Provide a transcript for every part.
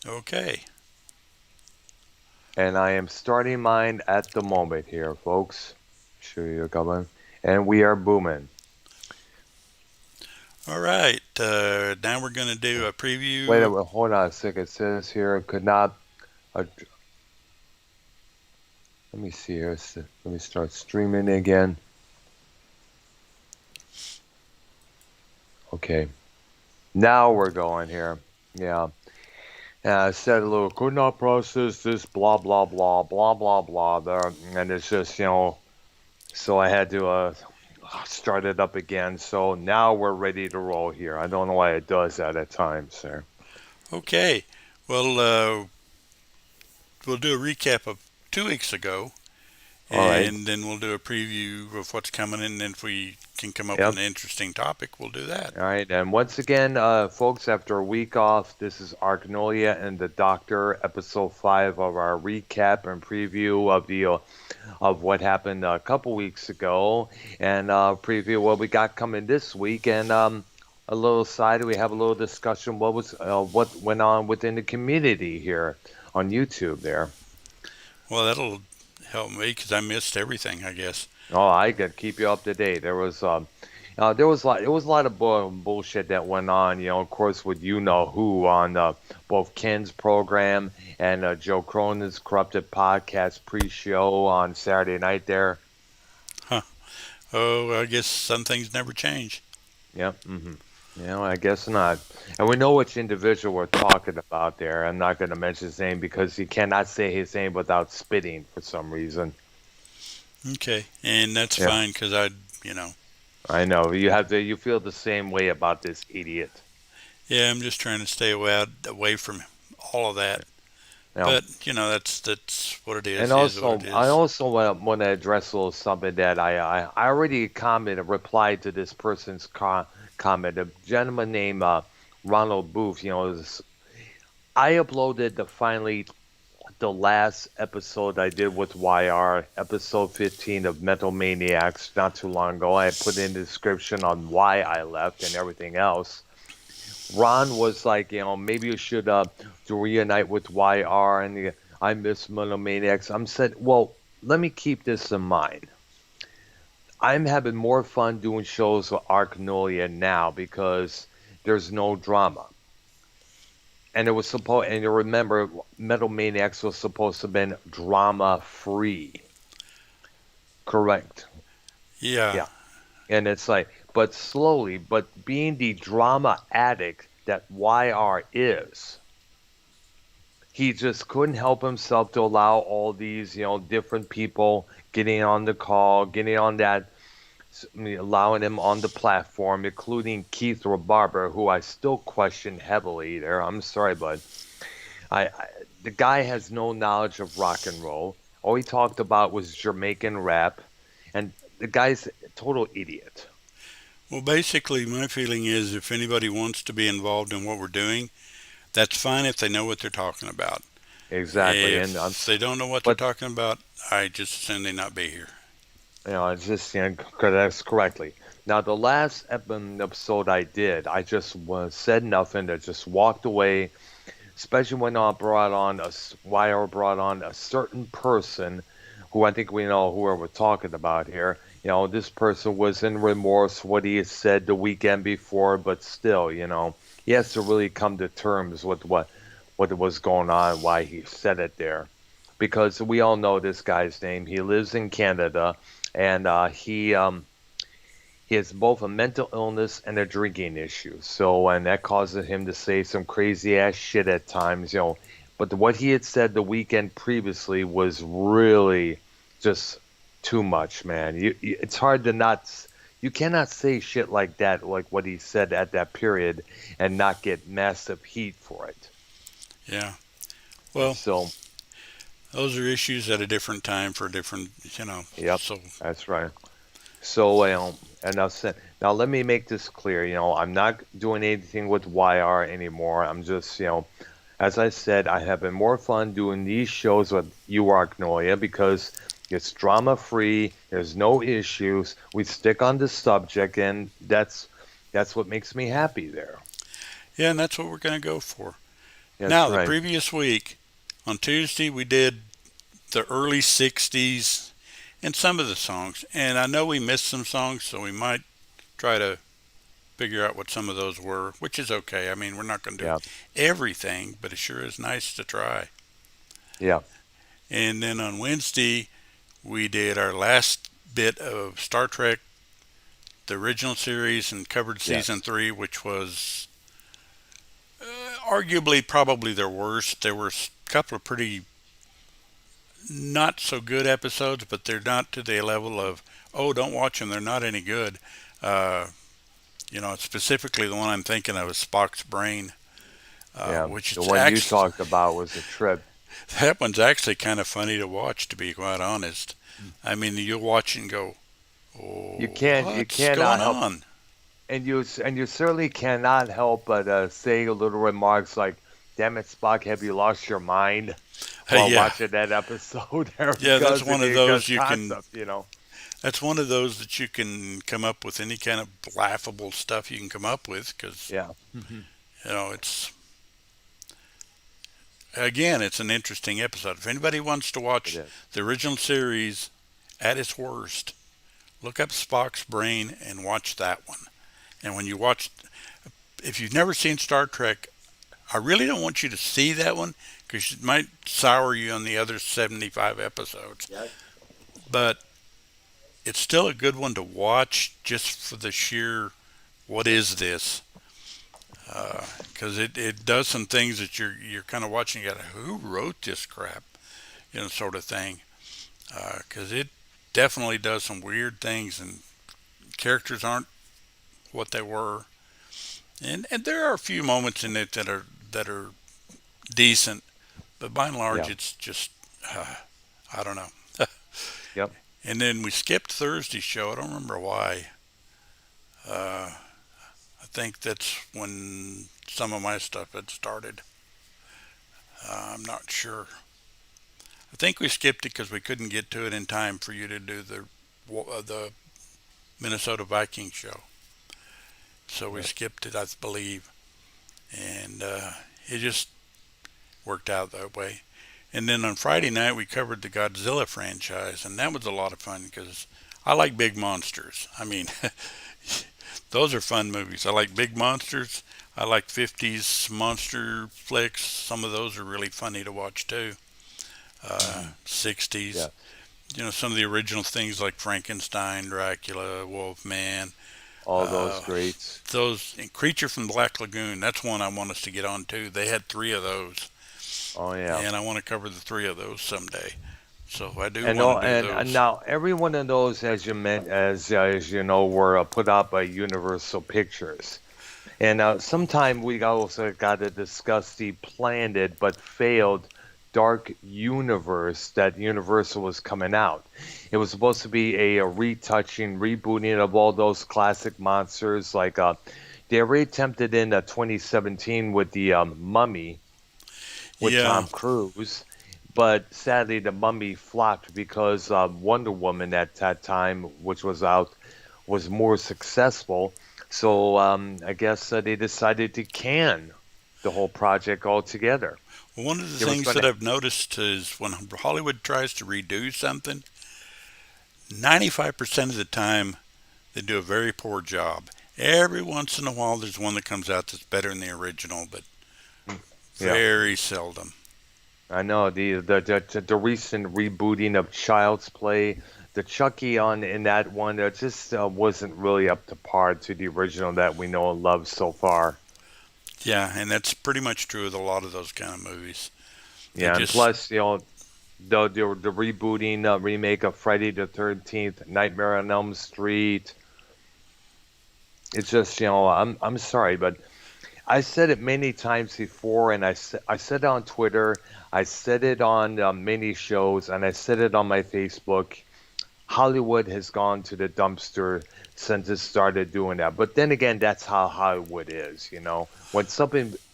Okay. And I am starting mine at the moment here, folks. Show you a couple, and we are booming. All right. Now we're going to do a Wait a preview. minute, hold on a second. It says here could not. Uh, Let me see here. Let me start streaming again. Okay, now we're going here. Yeah. And I said a little could not process this blah blah blah blah blah blah there, and it's just so I had to start it up again. So now we're ready to roll here. I don't know why it does that at times, sir. Okay. Well, we'll do a recap of 2 weeks ago, All right. and then we'll do a preview of what's coming. And if we can come up with Yep. an interesting topic, we'll do that. All right. And once again, folks, after a week off, this is Arknolia and the Doctor, episode 5 of our recap and preview of the of what happened a couple weeks ago, and preview what we got coming this week, and a little side. We have a little discussion what went on within the community here on YouTube there. Well, that'll help me because I missed everything, I guess. Oh, I could keep you up to date. There was a lot of bullshit that went on. Of course, with who on both Ken's program and Joe Cronin's Corrupted Podcast pre-show on Saturday night there. Huh. Oh, I guess some things never change. Yep. I guess not. And we know which individual we're talking about there. I'm not going to mention his name because you cannot say his name without spitting for some reason. Okay. And that's Yeah, fine because you know, I know. You feel the same way about this idiot. yeah, I'm just trying to stay away from all of that. You know. But that's what it And is what it I is. also want to address a little something that I already commented, replied to this person's comment. A gentleman named Ronald Booth, I uploaded finally the last episode I did with YR, episode 15 of Mental Maniacs, not too long ago. I put in the description on why I left and everything else. Ron was like, maybe you should reunite with YR, and I miss Mental Maniacs. I'm said, well, let me keep this in mind. I'm having more fun doing shows with Arknolia now because there's no drama. And it was supposed, and you remember, Metal Maniacs was supposed to have been drama free. Correct. Yeah. Yeah. And it's like, but slowly, but being the drama addict that YR is, he just couldn't help himself to allow all these, different people getting on the call, getting on that, allowing him on the platform, including Keith Rabarber, who I still question heavily there. I'm sorry, but I the guy has no knowledge of rock and roll. All he talked about was Jamaican rap, and the guy's a total idiot. Well, basically, my feeling is if anybody wants to be involved in what we're doing, that's fine if they know what they're talking about. Exactly, and If they don't know what they're but talking about, I just assume they not be here. it's just that's correctly. Now, the last episode I did, I just said nothing. I just walked away. Especially when I brought on Wire brought on a certain person who I think we know who we're talking about here. This person was in remorse for what he had said the weekend before, but still, he has to really come to terms with what was going on, why he said it there, because we all know this guy's name. He lives in Canada, and he has both a mental illness and a drinking issue. So, and that causes him to say some crazy ass shit at times, But what he had said the weekend previously was really just too much, man. It's hard to not. You cannot say shit like that, like what he said at that period, and not get massive heat for it. Yeah. Well, So, those are issues at a different time for different, yep, so that's right. So, and now let me make this clear. I'm not doing anything with YR anymore. I'm just, as I said, I have been more fun doing these shows with you, Arknolia, because it's drama free. There's no issues. We stick on the subject, and that's what makes me happy there. yeah, and that's what we're going to go for. That's Now, the right. previous week, on Tuesday, we did the early 60s and some of the songs. And I know we missed some songs, so we might try to figure out what some of those were, which is okay. I mean, we're not going to do Yeah. everything, but it sure is nice to try. Yeah. And then on Wednesday, we did our last bit of Star Trek, the original series, and covered season Yes. three, which was arguably probably their worst. There were a couple of pretty not so good episodes, but they're not to the level of, oh, don't watch them, they're not any good. Uh, specifically the one I'm thinking of is Spock's Brain, Yeah. which The is one you actually, talked about was a trip. that one's actually kind of funny to watch, to be quite honest. I mean, you'll watch and go, You oh, can't. You what's going cannot help, on? and you certainly cannot help but say little remarks like, "Damn it, Spock, have you lost your mind?" While Yeah, watching that episode there yeah, because of the concept, that's one of those that you can come up with any kind of laughable stuff you can come up with because, Yeah. Hmm. it's, again, it's an interesting episode. If anybody wants to It watch is. the original series at its worst, look up Spock's Brain and watch that one. And when you watch, if you've never seen Star Trek, I really don't want you to see that one because it might sour you on the other 75 episodes. Yeah. But it's still a good one to watch just for the sheer what is this? Because it does some things that you're kind of watching. You got who wrote this crap, sort of thing. Because it definitely does some weird things, and characters aren't what they were. And there are a few moments in it that are decent, but by and large, Yeah. it's just uh, I don't know. Yep. And then we skipped Thursday's show. I don't remember why. Uh, I think that's when some of my stuff had started. I'm not sure. I think we skipped it because we couldn't get to it in time for you to do the Minnesota Vikings show. So we Yep. skipped it, I believe, and it just worked out that way. And then on Friday night we covered the Godzilla franchise, and that was a lot of fun because I like big monsters. I mean, those are fun movies. I like big monsters. I like 50s monster flicks. Some of those are really funny to watch too. Hmm. 60s. Yeah. Some of the original things like Frankenstein, Dracula, Wolfman. All those Uh, greats. those Creature from Black Lagoon. That's one I want us to get on too. They had three of those, Oh yeah. and I want to cover the three of those someday. So I do And want all, to do and those. now every one of those, as you meant, as you know, were put out by Universal Pictures. And sometime we also got to discuss the planned but failed Dark Universe that Universal was coming out. It was supposed to be a retouching, rebooting of all those classic monsters. Like they already attempted in 2017 with the Mummy with Yeah, Tom Cruise. But sadly, the Mummy flopped because Wonder Woman at that time, which was out, was more successful. So I guess they decided to can the whole project altogether. well, one of the It was things going that to, I've noticed is when Hollywood tries to redo something, 95% of the time they do a very poor job. Every once in a while, there's one that comes out that's better than the original, but yeah, very seldom. I know the recent rebooting of Child's Play, the Chucky on in that one, it just wasn't really up to par to the original that we know and love so far. Yeah, and that's pretty much true with a lot of those kind of movies. They Yeah, and just, plus, the rebooting remake of Friday the 13th, Nightmare on Elm Street. It's just, I'm sorry, but I said it many times before, and I said it on Twitter, I said it on many shows, and I said it on my Facebook. Hollywood has gone to the dumpster since it started doing that. But then again, that's how Hollywood is,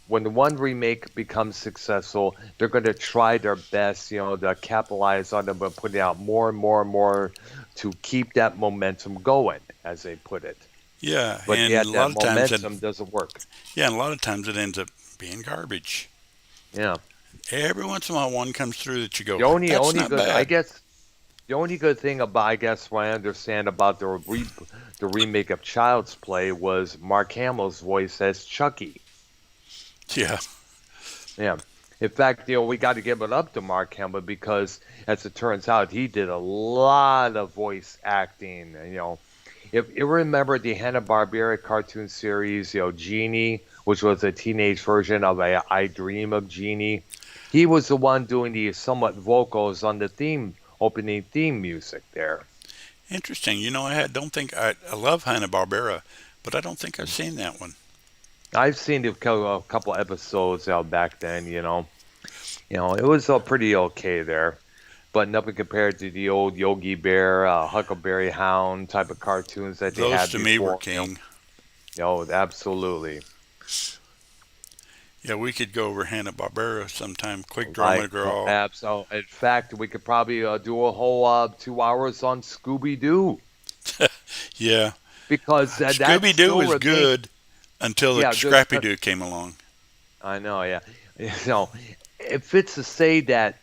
when the one remake becomes successful, they're going to try their best, to capitalize on it, but putting out more and more and more to keep that momentum going, as they put it. yeah, But and yet that momentum doesn't work. a lot of times it ends up being garbage. Yeah. Every once in a while, one comes through that you go, The only that's only not good, I bad. guess, the only good thing about, I guess, what I understand about the remake of Child's Play was Mark Hamill's voice as Chucky. Yeah, Yeah. In fact, we got to give it up to Mark Hamill because, as it turns out, he did a lot of voice acting. If you remember the Hanna-Barbera cartoon series, Genie, which was a teenage version of I Dream of Genie, he was the one doing the somewhat vocals on the opening theme music there. interesting. Don't think I love Hanna Barbera, but I don't think I've seen that one. I've seen a couple episodes out back then. It was pretty okay there, but nothing compared to the old Yogi Bear, Huckleberry Hound type of cartoons that they Those had to me were before. king. Absolutely. Yeah, we could go over Hanna Barbera sometime. Quick Draw Like, McGraw. so in fact, we could probably do a whole 2 hours on Scooby Doo Yeah, because that Scooby Doo still was remains. good until the Yeah, Scrappy Doo came along. I know. Yeah, you know, it fits to say that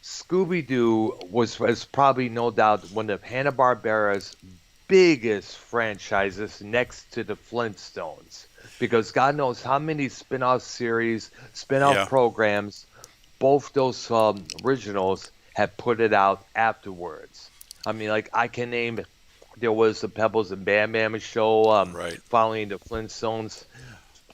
Scooby Doo was probably no doubt one of Hanna Barbera's biggest franchises next to the Flintstones because God knows how many spin-off series, spin-off Yeah, programs both those originals had put it out afterwards. I mean, like I can name there was the Pebbles and Bam Bam show right. following the Flintstones,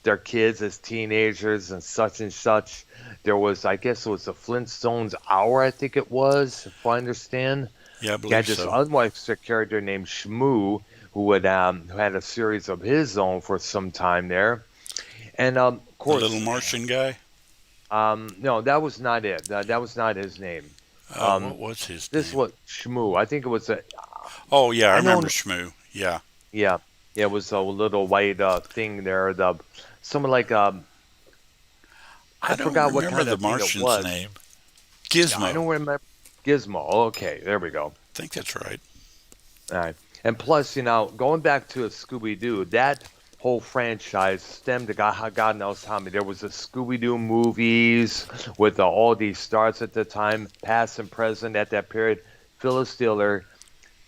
their kids as teenagers and such and such. There was, I guess, it was the Flintstones Hour, I think it was, if I understand. Yeah, I He had believe this so. unlicensed character named Shmoo who had a series of his own for some time there, and of The little course, Martian guy. no, that was not it. That was not his name. What Um, was his this name? was Shmoo. I think it was a. Oh, yeah, I I remember know. Shmoo. Yeah, Yeah, yeah, it was a little white thing there. Something like I I don't forgot what remember kind the of thing it Martian's was. name. Yeah, I Gizmo. don't remember. Gizmo. Okay, there we go. I think that's right. All right. And plus, going back to Scooby Doo, that whole franchise stemmed to God knows how many. There was the Scooby Doo movies with all these stars at the time, past and present at that period. Phyllis Diller,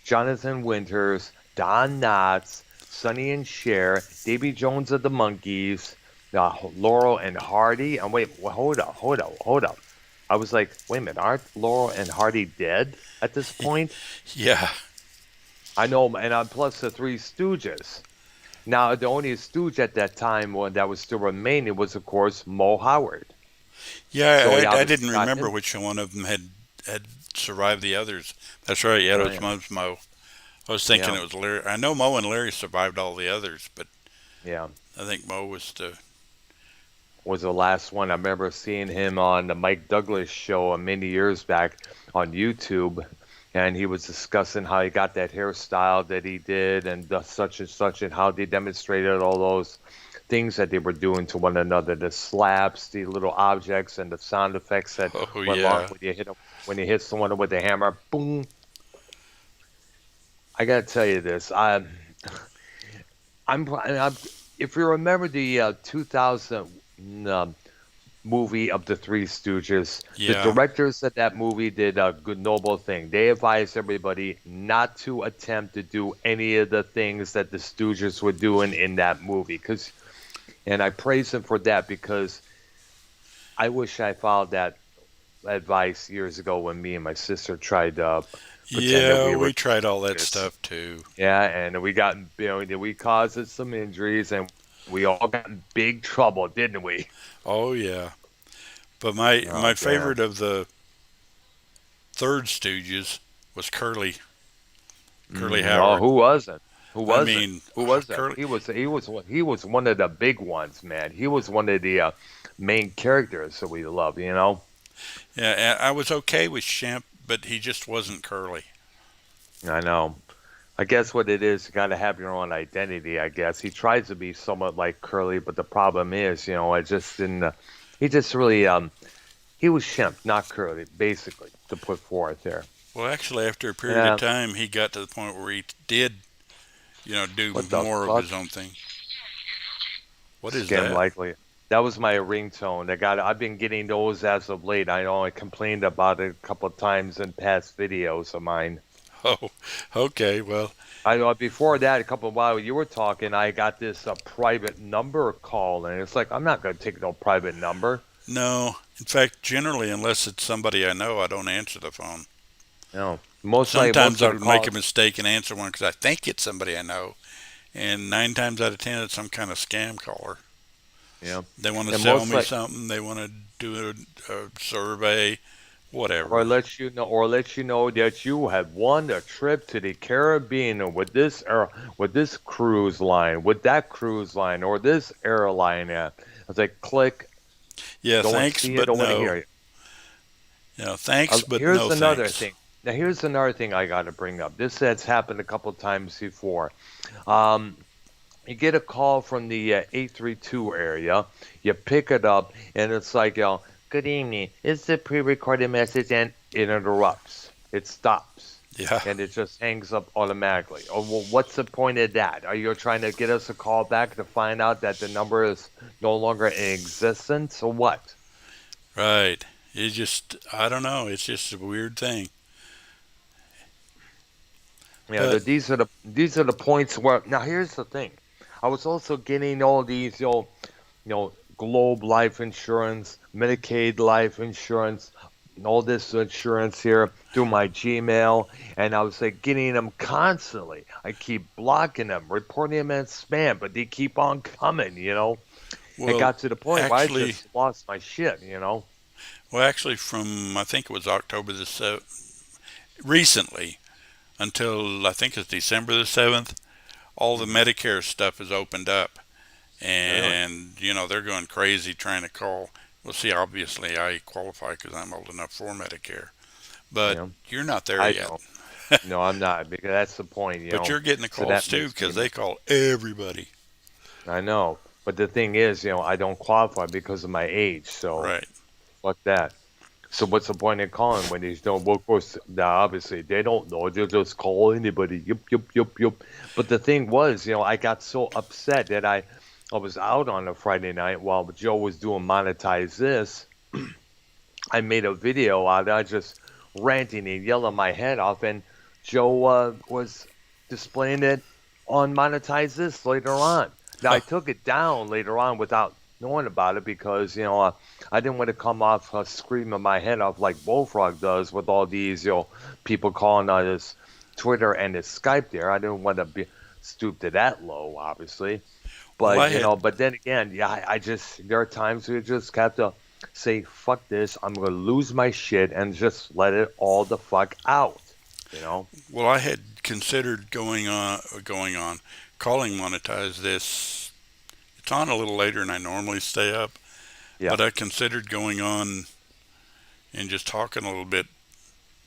Jonathan Winters, Don Knotts, Sonny and Cher, Davy Jones of the Monkees, Laurel and Hardy. And wait, hold up. I was like, wait a minute, aren't Laurel and Hardy dead at this point? Yeah, I know, and plus the Three Stooges. Now, the only Stooge at that time that was still remaining was, of course, Mo Howard. So yeah. he I obviously didn't got remember him. which one of them had survived the others. That's right. Yeah, Oh, it yeah. was Mo. I was thinking Yeah, it was Larry. I know Mo and Larry survived all the others, but yeah. I think Mo was the. Was the last one. I remember seeing him on the Mike Douglas show many years back on YouTube, and he was discussing how he got that hairstyle that he did, and such, and how they demonstrated all those things that they were doing to one another, the slaps, the little objects, and the sound effects that Oh went along yeah, when you hit someone with a hammer. Boom! I gotta tell you this. I'm if you remember the 2000 movie of the Three Stooges, the yeah. directors of that movie did a good, noble thing. They advised everybody not to attempt to do any of the things that the Stooges were doing in that movie. And I praise them for that because I wish I followed that advice years ago when me and my sister tried to pretend that Yeah, we we were tried all that Stooges. stuff too. Yeah, and we caused us some injuries, and we all got in big trouble, didn't we? Oh yeah. But my Oh favorite damn. of the third Stooges was Curly Oh, Howard. who wasn't? Who I wasn't? mean, Who was that? Curly. He was one of the big ones, man. He was one of the main characters that we love. Yeah, I was okay with Shemp, but he just wasn't Curly. I know. I guess what it is, you got to have your own identity. I guess he tries to be somewhat like Curly, but the problem is, I just didn't. He just really he was Shemp, not Curly, basically to put forth there. Well, actually, after a period of Yeah. time, he got to the point where he did, do What the more of fuck? his own thing. What is Skim that? likely. That was my ringtone. I've been getting those as of late. I know I complained about it a couple of times in past videos of mine. Oh, okay. Well, I know before that, a couple of while you were talking, I got this private number call, and it's like I'm not going to take no private number. no. In fact, generally, unless it's somebody I know, I don't answer the phone. No, most like Sometimes most of I'll the make a calls. mistake and answer one because I think it's somebody I know, and 9 times out of 10, it's some kind of scam caller. You know, They want to and sell most me like something. They want to do a survey, or whatever. let you know that you have won a trip to the Caribbean with this with this cruise line, with that cruise line, or this airline. I was like, click, Yeah, don't want to thanks, see it, but don't want to no. hear it. Thanks, but Here's no another thanks. thing. Now, here's another thing I got to bring up. This has happened a couple times before. Um, you get a call from the 832 area, you pick it up, and it's like, good evening. It's a pre-recorded message, and it interrupts. It stops, Yeah. and it just hangs up automatically. Oh, well, what's the point of that? Are you trying to get us a call back to find out that the number is no longer in existence, or what? Right. It just, I don't know. It's just a weird thing. Yeah, But these are the points where now here's the thing. I was also getting all these Globe life insurance, Medicaid life insurance, and all this insurance here through my Gmail, and I was like getting them constantly. I keep blocking them, reporting them as spam, but they keep on coming. It well, got to the point where I actually, just lost my shit. from I think it was October recently until I think it's December the 7th, all the Hmm. Medicare stuff is opened up, Really? and they're going crazy trying to call. Well, see, obviously I qualify because I'm old enough for Medicare, but Yeah. you're not there I yet. don't. No, I'm not because that's the point. But you're getting the So calls that too makes me because they call everybody. I know, but the thing is, I don't qualify because of my age. So Right. fuck that. So what's the point in calling when there's no? Well, of course, now obviously they don't know. They'll just call anybody. Yup, yup, yup, yup. But the thing was, I got so upset that I was out on a Friday night while Joe was doing monetize this. I made a video out. I just ranting and yelling my head off, and Joe was displaying it on monetize this later on. Now I took it down later on without knowing about it because I didn't want to come off screaming my head off like Bullfrog does with all these people calling on his Twitter and his Skype there. I didn't want to be stoop to that low, obviously. Well, But I had but then again, yeah, I just there are times we just have to say fuck this. I'm gonna lose my shit and just let it all the fuck out. You know? I had considered going on calling monetize this. It's on a little later than I normally stay up, Yeah, but I considered going on and just talking a little bit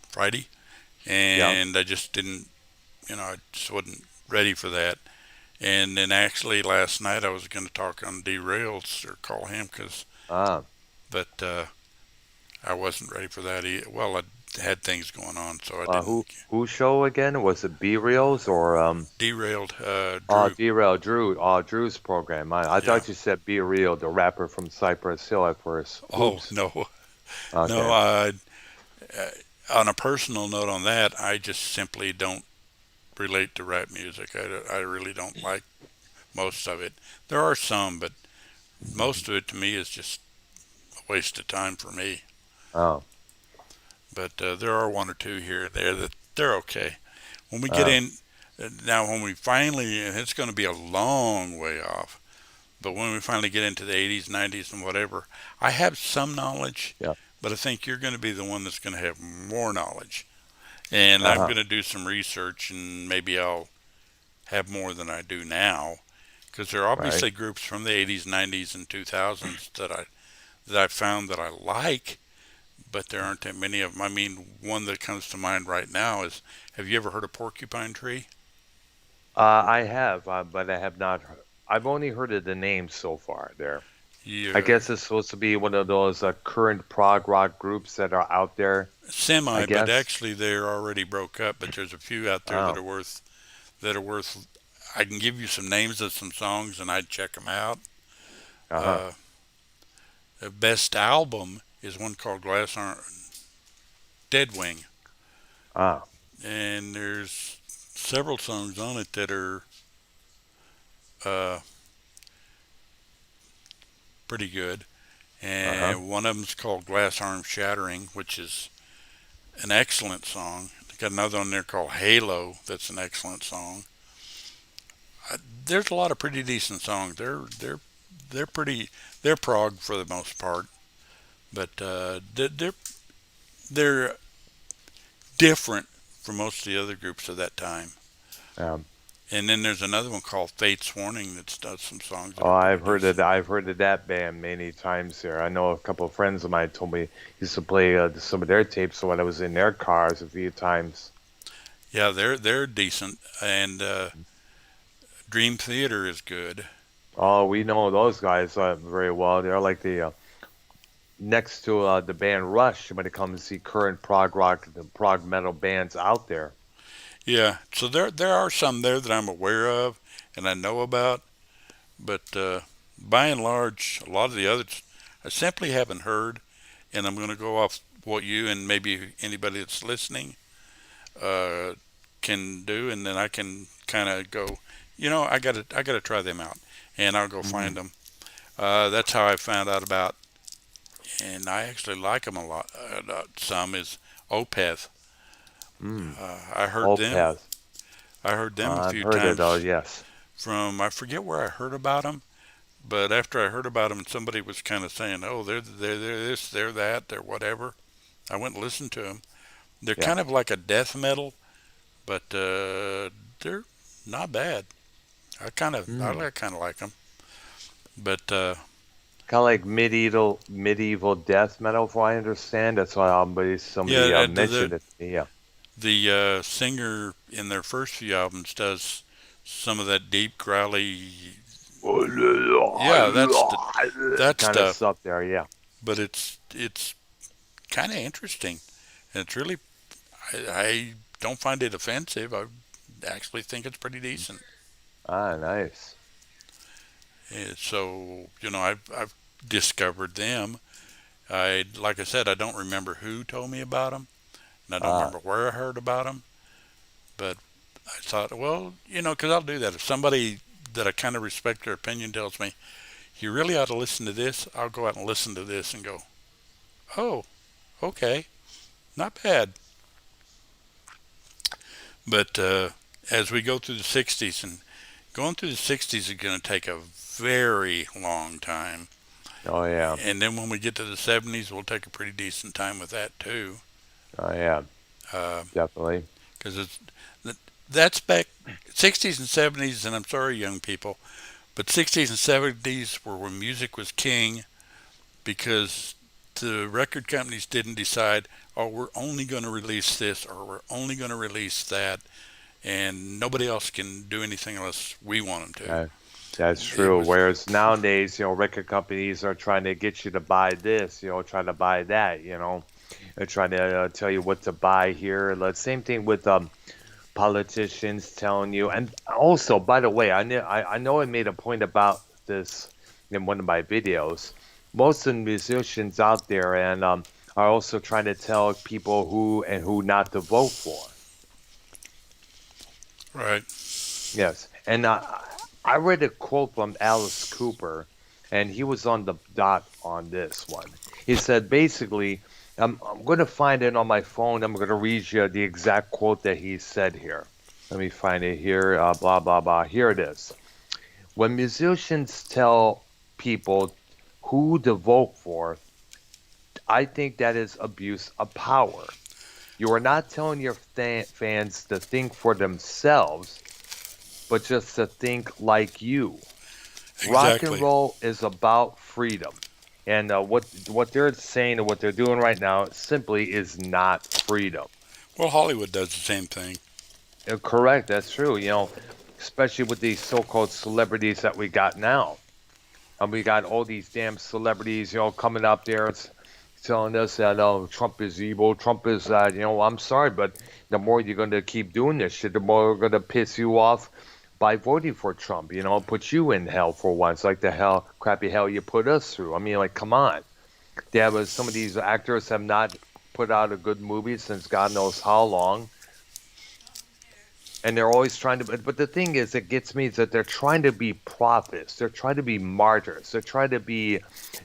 Friday, yeah. and I just didn't. I just wasn't ready for that. And then actually last night I was going to talk on derails or call him Ah, but I wasn't ready for that. Well, I had things going on, so I didn't. who show again? Was it B Reels or Derailed, Drew. D-Rail Drew? Drew's program. I Yeah. thought you said B Real, the rapper from Cypress Hill at first. Oh Oops. no, no. Okay. On a personal note on that, I just simply don't relate to rap music. I really don't like most of it. There are some, but most of it to me is just a waste of time for me. Oh, But there are one or two here and there that they're okay. When we get oh, in now, when we finally, and it's going to be a long way off, but when we finally get into the 80s, 90s, and whatever, I have some knowledge, yeah. but I think you're going to be the one that's going to have more knowledge. And I'm Uh-huh. going to do some research, and maybe I'll have more than I do now, because there are Right. obviously groups from the 80s, 90s, and 2000s that I found that I like, but there aren't that many of them. I mean, one that comes to mind right now is, have you ever heard of Porcupine Tree? I have, but I have not. I've only heard of the name so far. There. I You guess it's supposed to be one of those current prog rock groups that are out there. I semi, but guess. actually they're already broke up. But there's a few out there that Oh. are worth that are worth. I can give you some names of some songs, and I'd check them out. Uh huh. Uh, The best album is one called Glass Arm Dead Wing, Ah, and there's several songs on it that are uh, pretty good. uh-huh. And one of them's called Glass Arm Shattering, which is an excellent song. They got another one there called Halo. That's an excellent song. There's a lot of pretty decent songs. They're pretty. They're prog for the most part, but they're different from most of the other groups of that time. Um, And then there's another one called Fate's Warning that's does some songs that oh, are pretty I've heard of decent. I've heard of that band many times here. I know a couple of friends of mine told me used to play some of their tapes when I was in their cars a few times. Yeah, they're decent. And Dream Theater is good. Oh, we know those guys very well. They're like the next to the band Rush when it comes to current prog rock, the prog metal bands out there. Yeah, so there are some there that I'm aware of and I know about, but by and large, a lot of the others I simply haven't heard. And I'm going to go off what you and maybe anybody that's listening uh, can do, and then I can kind of go, I gotta try them out, and I'll go Mm, find them. That's how I found out about, and I actually like them a lot. Some is Opeth. mm. I heard them. Opeth. I heard them a I've few heard of those. times Yes. from I forget where I heard about them, but after I heard about them, somebody was kind of saying, "Oh, they're this, they're that, they're whatever." I went and listened to them. They're Yeah. kind of like a death metal, but they're not bad. Mm. I kind of like them. But Kind of like medieval death metal, if I understand. That's why somebody yeah, mentioned it to me. Yeah. the singer in their first few albums does some of that deep growly, yeah, that Kind of stuff. stuff there. Yeah. But it's kind of interesting, and it's really I don't find it offensive. I actually think it's pretty decent. Ah, nice. So I've discovered them. I like I said I don't remember who told me about them, and I don't Ah, remember where I heard about them. But I thought, well, because I'll do that if somebody that I kind of respect their opinion tells me you really ought to listen to this. I'll go out and listen to this and go, oh, okay, not bad. But as we go through the '60s, and going through the '60s is going to take a very long time. oh yeah. And then when we get to the '70s, we'll take a pretty decent time with that too. Oh yeah. Because Definitely. it's that's back '60s and '70s, and I'm sorry, young people, but '60s and '70s were when music was king because the record companies didn't decide, oh, we're only going to release this or we're only going to release that, and nobody else can do anything unless we want them Uh, that's to. It true. was Whereas nowadays, record companies are trying to get you to buy this, trying to buy that, they're trying to tell you what to buy here. Same thing with politicians telling you. And also, by the way, I know I made a point about this in one of my videos. Most of the musicians out there and are also trying to tell people who and who not to vote for. right. Yes, and I read a quote from Alice Cooper, and he was on the dot on this one. He said basically, I'm going to find it on my phone. I'm going to read you the exact quote that he said here. Let me find it here. Blah blah blah. Here it is. When musicians tell people who to vote for, I think that is abuse of power. You are not telling your fans to think for themselves, but just to think like you. Rock and Exactly. roll is about freedom. And what they're saying and what they're doing right now simply is not freedom. Well, Hollywood does the same thing. Correct, that's true. Especially with these so-called celebrities that we got now. And we got all these damn celebrities, coming up there telling us that Trump is evil, Trump is that. I'm sorry, but the more you're going to keep doing this shit, the more we're going to piss you off by voting for Trump. Put you in hell for once, like the hell, crappy hell you put us through. I mean, like, come on. Yeah, but some of these actors have not put out a good movie since God knows how long, and they're always trying to. But the thing is, it gets me is that they're trying to be prophets. They're trying to be martyrs. They're trying to be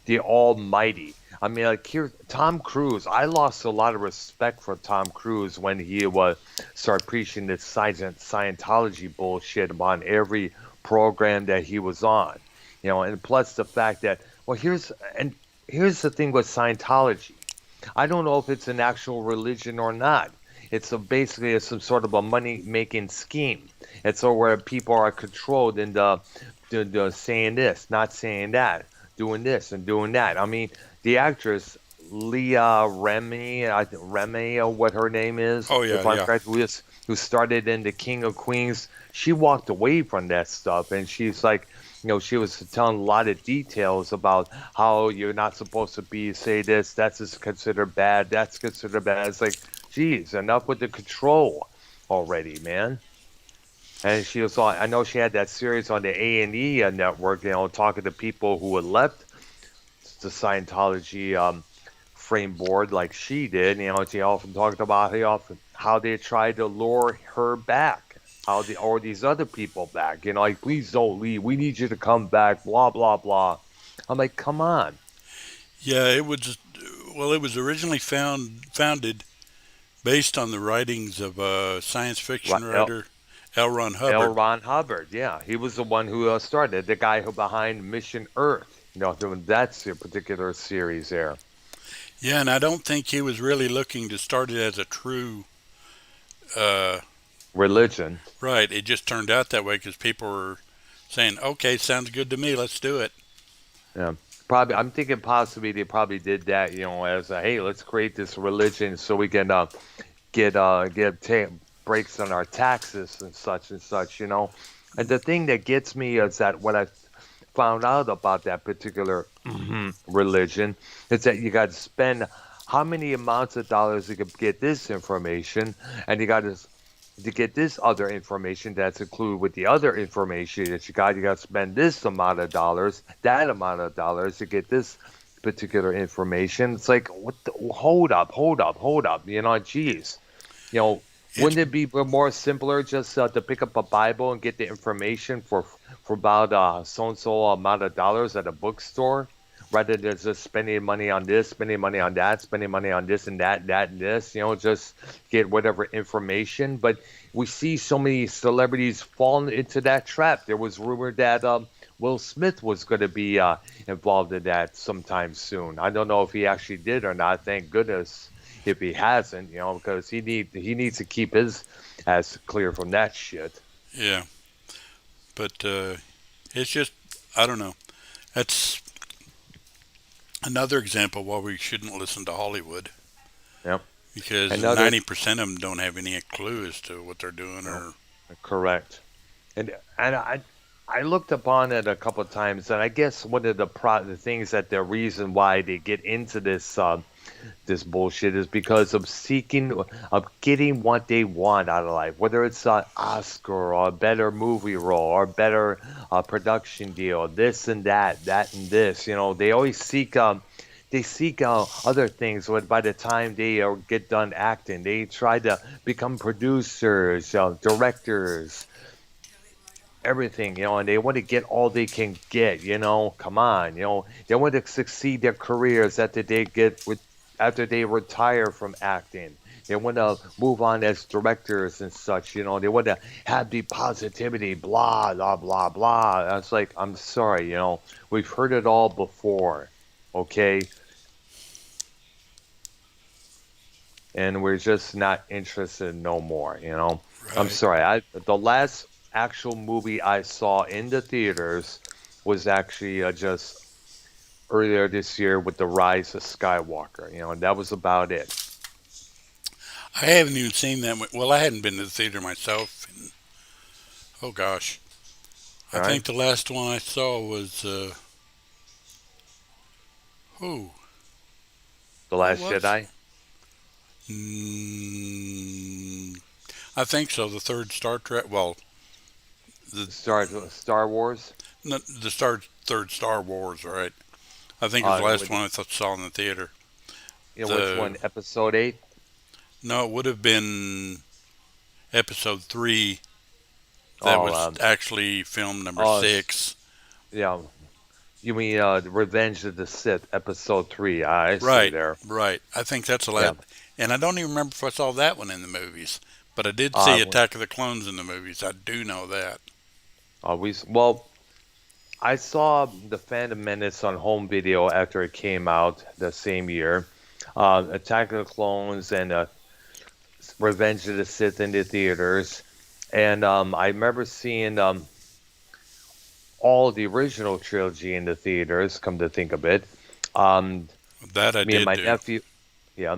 the Almighty. I mean, like here, Tom Cruise. I lost a lot of respect for Tom Cruise when he was started preaching this Scientology bullshit on every program that he was on. And plus the fact that well, here's the thing with Scientology. I don't know if it's an actual religion or not. Basically it's some sort of a money making scheme. It's so where people are controlled into the saying this, not saying that, doing this and doing that. I mean, the actress Leah Remy, Remy, or what her name is, Oh yeah, if I'm yeah, correct, who started in the King of Queens. She walked away from that stuff, and she's like, she was telling a lot of details about how you're not supposed to be say this, that's just considered bad, that's considered bad. It's like, geez, enough with the control already, man. And she was on. I know she had that series on the A&E network, talking to people who had left the Scientology frame board like she did. She often talked about how they tried to lure her back, or these other people back. Like, please don't leave. We need you to come back. Blah blah blah. I'm like, come on. yeah. It was well, it was originally founded based on the writings of science fiction L. writer L. Ron L. Hubbard. Ron Hubbard, yeah, he was the one who started, the guy who behind Mission Earth. Doing that particular series there. Yeah, and I don't think he was really looking to start it as a true. Uh, Religion. right. It just turned out that way because people were saying, "Okay, sounds good to me. Let's do it." Yeah, probably. I'm thinking possibly they probably did that, as a hey, let's create this religion so we can get breaks on our taxes and such and such. And the thing that gets me is that what I found out about that particular religion is that you got to spend how many amounts of dollars you could get this information, and you got to get this other information that's included with the other information that you got to spend this amount of dollars, that amount of dollars to get this particular information. It's like, what the, hold up, hold up, hold up. Geez. You know, It's wouldn't it be more simpler just to pick up a Bible and get the information for about so and so amount of dollars at a bookstore, rather than just spending money on this, spending money on that, spending money on this and that, that and this. Just get whatever information. But we see so many celebrities falling into that trap. There was rumored that Will Smith was going to be involved in that sometime soon. I don't know if he actually did or not. Thank goodness if he hasn't, because he needs to keep his ass clear from that shit. yeah, but it's just I don't know. That's another example why we shouldn't listen to Hollywood Yep. because Another 90% of them don't have any clue as to what they're doing no, or correct. And I looked upon it a couple of times, and I guess one of the things that the reason why they get into this bullshit is because of getting what they want out of life, whether it's an Oscar or a better movie role or a better production deal, this and that and this. They always seek other things. When by the time they get done acting, they try to become producers, directors, everything, and they want to get all they can get. Come on, they want to succeed their careers after they retire from acting. They want to move on as directors and such. They want to have the positivity, blah blah blah blah. I was like, I'm sorry, we've heard it all before, okay, and we're just not interested no more. I'm right. sorry. The last actual movie I saw in the theaters was actually just earlier this year with The Rise of Skywalker. And that was about it. I haven't even seen that. Well, I hadn't been to the theater myself. And, oh gosh, I All think right, the last one I saw was who? The What Last was? Jedi, Mm, I think so. The third Star Trek. Well, the Star Wars. the third Star Wars, right? I think it was the last With one saw in the theater. which The one? Episode 8? No, it would have been episode 3 that Oh, was actually film number oh, 6. yeah. You mean Revenge of the Sith, episode 3? I see Right, there. right. I think that's the Yeah. last. And I don't even remember if I saw that one in the movies. But I did see Uh, Attack of the Clones in the movies. I do know that. well, I saw the Phantom Menace on home video after it came out the same year. Attack of the Clones and Revenge of the Sith in the theaters, and I remember seeing all the original trilogy in the theaters. Come to think of it, um, That I me and did my do. nephew, yeah,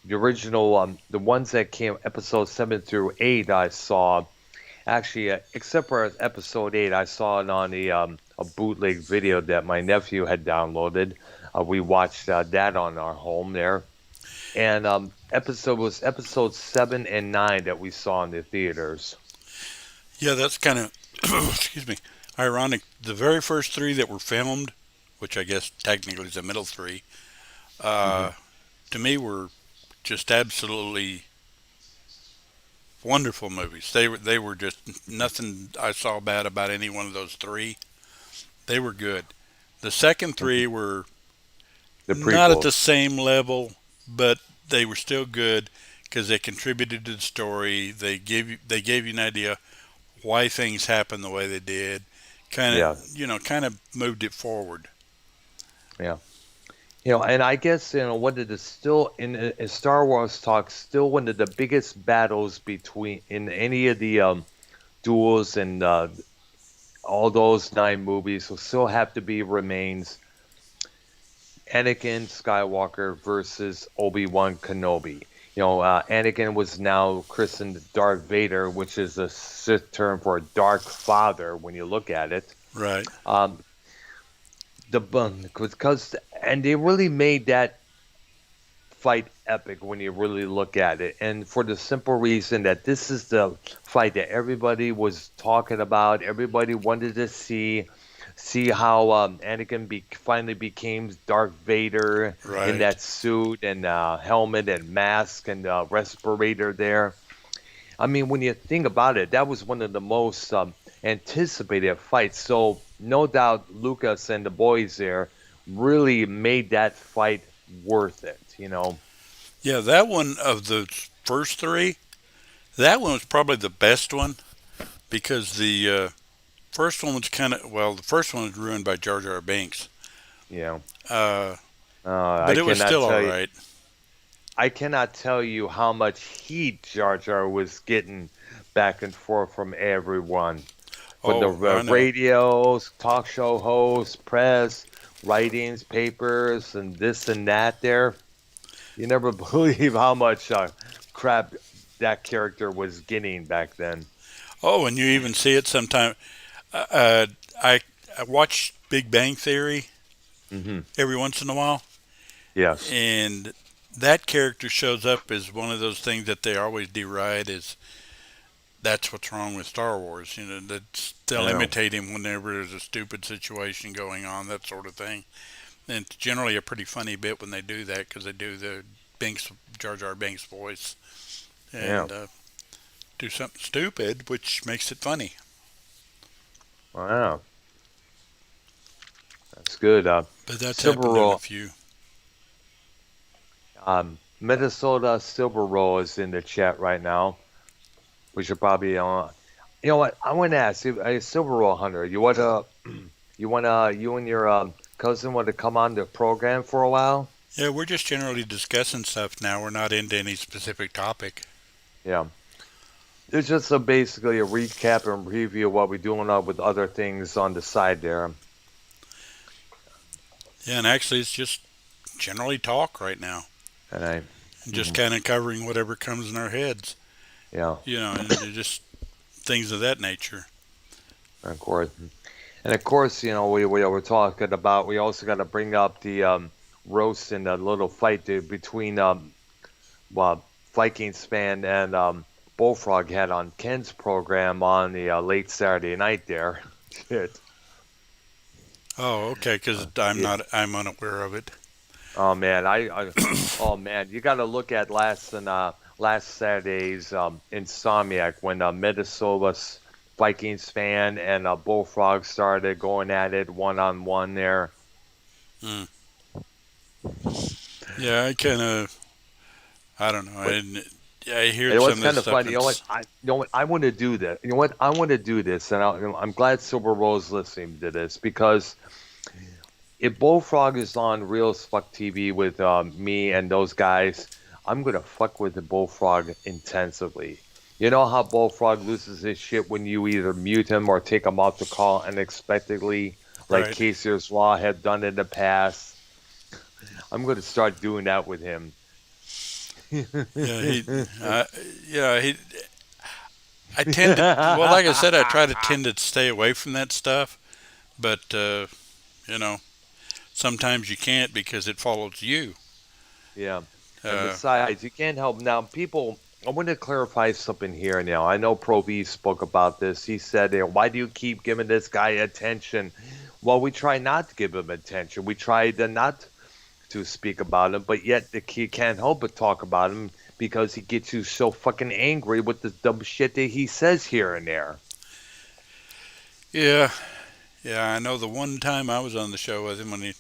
the original, the ones that came episode 7 through 8, I saw actually, except for episode 8, I saw it on a bootleg video that my nephew had downloaded. We watched that on our home there. And episode 7 and 9 that we saw in the theaters. Yeah, that's kind of, excuse me, ironic. The very first 3 that were filmed, which I guess technically is the middle 3, Hmm. uh, to me were just absolutely wonderful movies. They were just nothing I saw bad about any one of those 3. They were good. The second Hmm. 3 were The not at the prequels. same level, but they were still good because they contributed to the story. They gave you an idea why things happened the way they did. Yeah, Kind of moved it forward. yeah. And I guess one of the still in Star Wars talk, still one of the biggest battles between in any of the duels and all those 9 movies will still have to be remains Anakin Skywalker versus Obi-Wan Kenobi. Anakin was now christened Darth Vader, which is a Sith term for Dark Father when you look at it. Right. Um, because and they really made that fight epic when you really look at it, and for the simple reason that this is the fight that everybody was talking about, everybody wanted to see how Anakin finally became Darth Vader in Right. that suit and helmet and mask and respirator there. I mean, when you think about it, that was one of the most anticipated fights. So no doubt Lucas and the boys there really made that fight worth it. Yeah, that one of the first 3, that one was probably the best one because the first one was the first one was ruined by Jar Jar Binks. Yeah. Uh, I but it was cannot still all tell you. right. I cannot tell you how much heat Jar Jar was getting back and forth from everyone, from the Oh, I know. radios, talk show hosts, press, writings, papers, and this and that. There, you never believe how much crap that character was getting back then. Oh, and you even see it sometime. Uh, uh, I I watch Big Bang Theory Hmm. every once in a while, Yes. and that character shows up as one of those things that they always deride as that's what's wrong with Star Wars. They'll Yeah. imitate him whenever there's a stupid situation going on, that sort of thing. And it's generally a pretty funny bit when they do that because they do the Binks Jar Jar Binks voice Yeah. and do something stupid, which makes it funny. Wow. That's good. But that's Silver happened in a Roll. few. Minnesota Silver Roll is in the chat right now. We should probably, you know what? I want to ask you, Silver Roll Hunter. You and your cousin want to come on the program for a while? Yeah, we're just generally discussing stuff now. We're not into any specific topic. Yeah. It's just basically a recap and review of what we're doing with other things on the side there. Yeah, and actually, it's just generally talk right now, And I, and just mhm, kind of covering whatever comes in our heads. yeah, And just things of that nature. of course. And of course, we were talking about, we also got to bring up the roast and the little fight between well, Vikings fan and Bullfrog had on Ken's program on the late Saturday night there. Shit. Oh, okay, because Yeah. I'm unaware of it. Oh man, oh man, you got to look at last Saturday's Insomniac when Minnesota Vikings fan and Bullfrog started going at it one on one there. Mm. Yeah, I don't know. But I hear and some what's of this kind of stuff, funny, and it's you know what, I want to do this. You know what, I want to do this, and I'm glad Silver Rose listening to this because if Bullfrog is on Real as Fuck TV with me and those guys, I'm gonna fuck with the Bullfrog intensively. You know how Bullfrog loses his shit when you either mute him or take him off the call unexpectedly, like right. Casey's Law had done in the past. I'm gonna start doing that with him. Yeah, uh, yeah, he. I tend to, well, like I said, I try to tend to stay away from that stuff, but you know, sometimes you can't because it follows you. Yeah. And Uh, besides, you can't help now. People, I want to clarify something here now. I know Pro V spoke about this. He said, why do you keep giving this guy attention? Well, we try not to give him attention. We try to not to speak about him, but yet the kid can't help but talk about him because he gets you so fucking angry with the dumb shit that he says here and there. yeah, yeah, I know the one time I was on the show with him when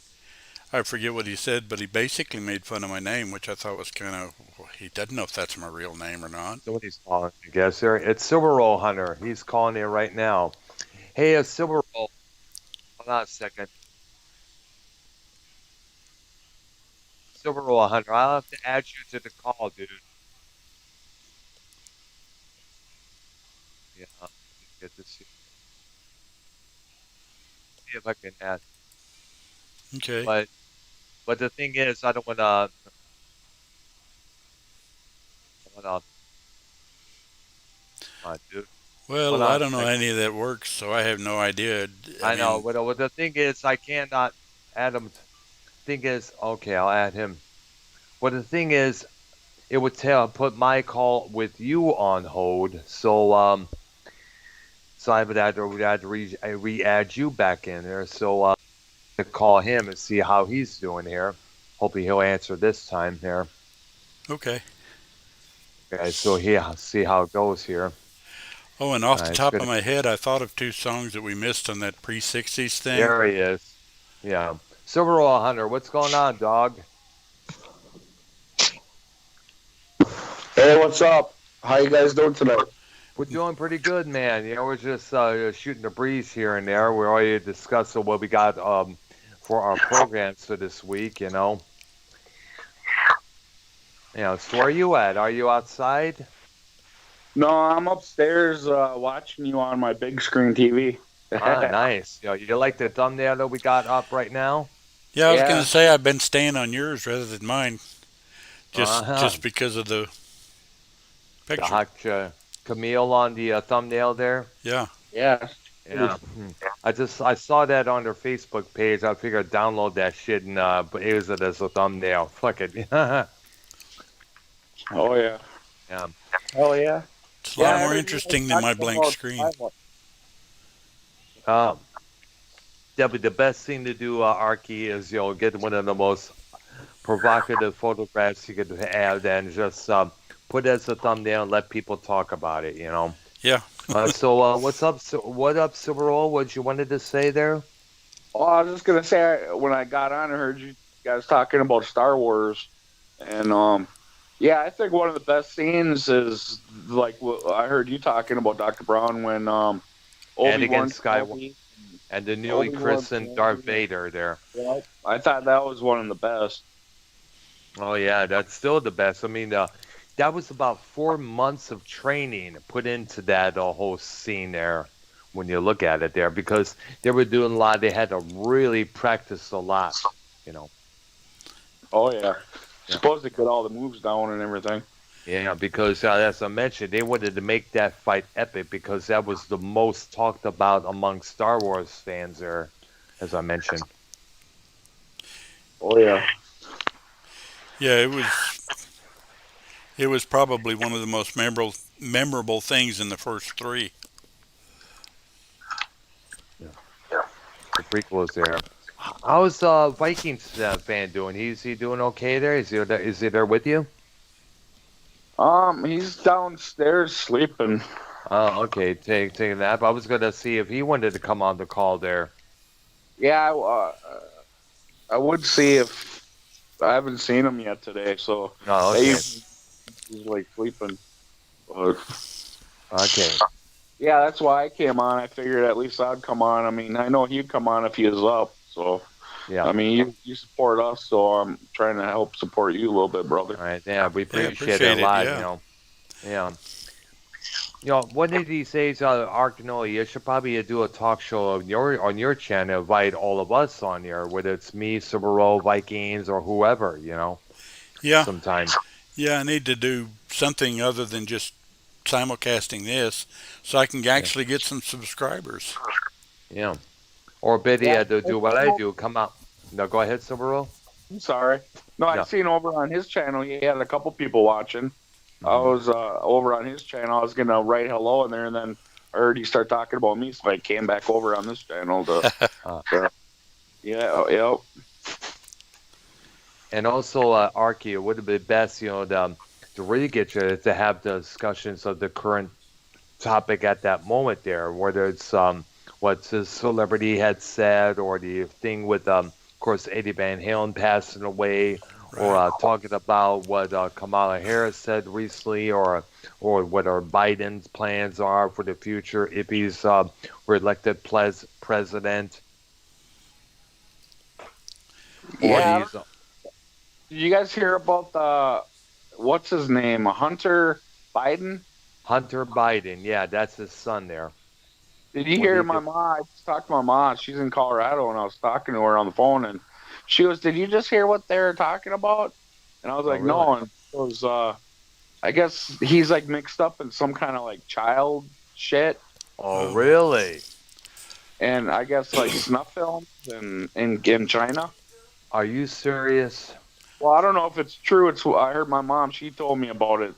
I forget what he said, but he basically made fun of my name, which I thought was kind of, he doesn't know if that's my real name or not. So what he's calling, I guess there. It's Silver Roll Hunter. He's calling in right now. Hey, Silver Roll. Hold on a second. Silver Roll Hunter. I'll have to add you to the call, dude. Yeah, get to see if I can add. Okay. But the thing is, I don't wanna, dude. Hold Well, on I a don't know how second. any of that works, so I have no idea. I I know. mean, What the thing is, I cannot add him. Thing is, okay, I'll add him. But the thing is, it would tell put my call with you on hold. So I would have to re-add you back in there. So to call him and see how he's doing here. Hopefully he'll answer this time here. okay. Okay, so here, see how it goes here. Oh, and off the It's top of gonna. my head, I thought of two songs that we missed on that pre 60s thing. There he is. Yeah, Silver Oil Hunter. What's going on, dog? Hey, what's up? How you guys doing tonight? We're doing pretty good, man. You know, we're just shooting the breeze here and there. We're already discussing what we got for our programs for this week. So where are you at? Are you outside? No, I'm upstairs watching you on my big screen TV. Ah, nice. You like the thumbnail that we got up right now? Yeah, I was going to Yeah, say I've been staying on yours rather than mine, Uh-huh. just because of the The picture. hot Camille on the thumbnail there. Yeah. yeah. Yeah. I saw that on their Facebook page. I figured I'd download that shit and but use it as a thumbnail. Fuck it. Yeah. Oh yeah. Hell yeah. It's a Yeah, lot I more heard you guys interesting than my talking blank about screen. Taiwan. Um, Definitely the best thing to do, Arky, is get one of the most provocative photographs you could have, and just put it as a thumbnail and let people talk about it. Yeah. What's up? What up, Silverall? What you wanted to say there? Oh, I was just gonna say when I got on, I heard you guys talking about Star Wars, and yeah, I think one of the best scenes is like what I heard you talking about Dr. Brown when Anakin Obi-Wan Skywalker Kenobi, and the newly Obi-Wan christened Darth Kenobi. Vader there. Yeah, I thought that was one of the best. Oh yeah, that's still the best. I mean, that was about 4 months of training put into that whole scene there. When you look at it there, because they were doing a lot, they had to really practice a lot. You know. Oh yeah, Yeah. supposed to get all the moves down and everything. Yeah, because as I mentioned, they wanted to make that fight epic because that was the most talked about among Star Wars fans there, as I mentioned. Oh yeah. Yeah, it was probably one of the most memorable things in the first three. Yeah. prequels there. How's Vikings fan doing? Is he doing okay there? Is he there with you? He's downstairs sleeping. Oh, okay. Take a nap. I was gonna see if he wanted to come on the call there. Yeah, I would see if I haven't seen him yet today. So Oh, they okay. usually he's like sleeping. But Okay. yeah, that's why I came on. I figured at least I'd come on. I mean, I know he'd come on if he was up. So Yeah. I mean, you support us, so I'm trying to help support you a little bit, brother. All right. Yeah, we Yeah, appreciate it appreciate a it. lot. Yeah. Yeah. One of these days, Arknolia, you should probably do a talk show on your channel. Invite all of us on here, whether it's me, Subaru, Vikings, or whoever. Yeah. Sometime. Yeah. I need to do something other than just simulcasting this so I can Yeah. actually get some subscribers. Yeah. Or better Yeah, yet, to do what I do. Come out. No, go ahead, Subaru. I'm sorry. No, I Yeah. seen over on his channel he had a couple people watching. I Mhm. was over on his channel. I was gonna write hello in there, and then I heard he start talking about me, so I came back over on this channel to. Uh, Yeah. and also, Arky, it would have been best, to really get you to have the discussions of the current topic at that moment there, whether it's what the celebrity had said or the thing with, of course, Eddie Van Halen passing away, or Right. talking about what Kamala Harris said recently, or what our Biden's plans are for the future if he's reelected president, or Yeah. these Did you guys hear about the what's his name, Hunter Biden? Hunter Biden. Yeah, that's his son there. Did you What hear he my did. mom? I just talked to my mom. She's in Colorado, and I was talking to her on the phone, and she was, "Did you just hear what they're talking about?" And I was Oh, like, really? "No." And it was, I guess he's like mixed up in some kind of like child shit, Oh, Oh. really? and I guess like snuff films in China. Are you serious? Well, I don't know if it's true. I heard my mom. She told me about it.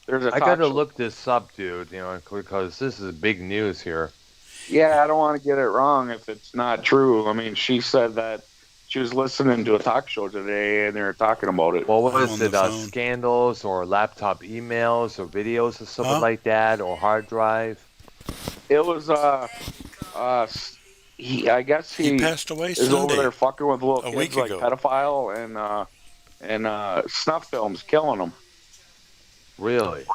There's a I talk gotta show. look this up, dude, because this is big news here. Yeah, I don't want to get it wrong if it's not true. I mean, she said that she was listening to a talk show today and they were talking about it. What I'm was on the it? phone. Scandals or laptop emails or videos or something Huh? like that, or hard drive? It was uh I guess He he passed away is over there Sunday, fucking with little a kids week like ago. pedophile and snuff films killing them. Really?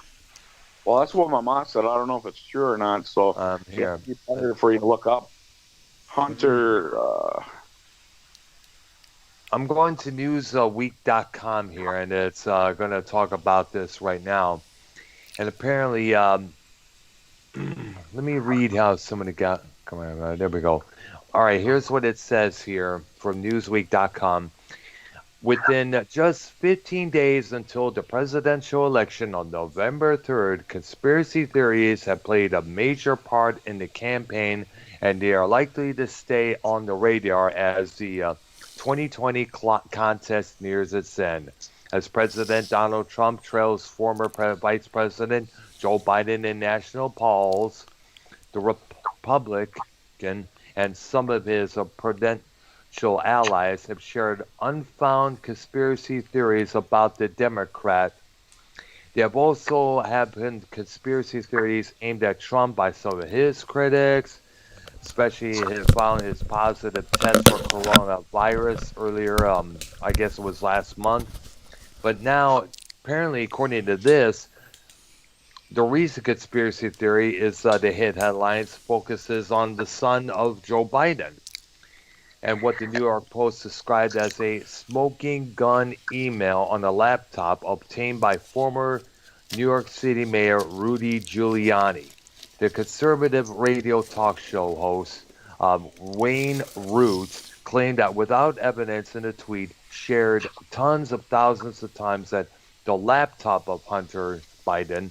Well, that's what my mom said. I don't know if it's true or not. So yeah, Here. it'd be better for you to look up Hunter. I'm going to newsweek.com here, and it's going to talk about this right now. And apparently, let me read how somebody got. Come on, there we go. All right, here's what it says here from newsweek.com. Within just 15 days until the presidential election on November 3rd, conspiracy theories have played a major part in the campaign, and they are likely to stay on the radar as the 2020 contest nears its end. As President Donald Trump trails former Vice President Joe Biden in national polls, the Republican and some of his prudential allies have shared unfounded conspiracy theories about the Democrat. There have also have been conspiracy theories aimed at Trump by some of his critics, especially following his positive test for coronavirus earlier, I guess it was last month. But now, apparently, according to this, the recent conspiracy theory is the hit headlines focuses on the son of Joe Biden and what the New York Post described as a smoking gun email on a laptop obtained by former New York City Mayor Rudy Giuliani. The conservative radio talk show host Wayne Root claimed that without evidence in a tweet shared tons of thousands of times that the laptop of Hunter Biden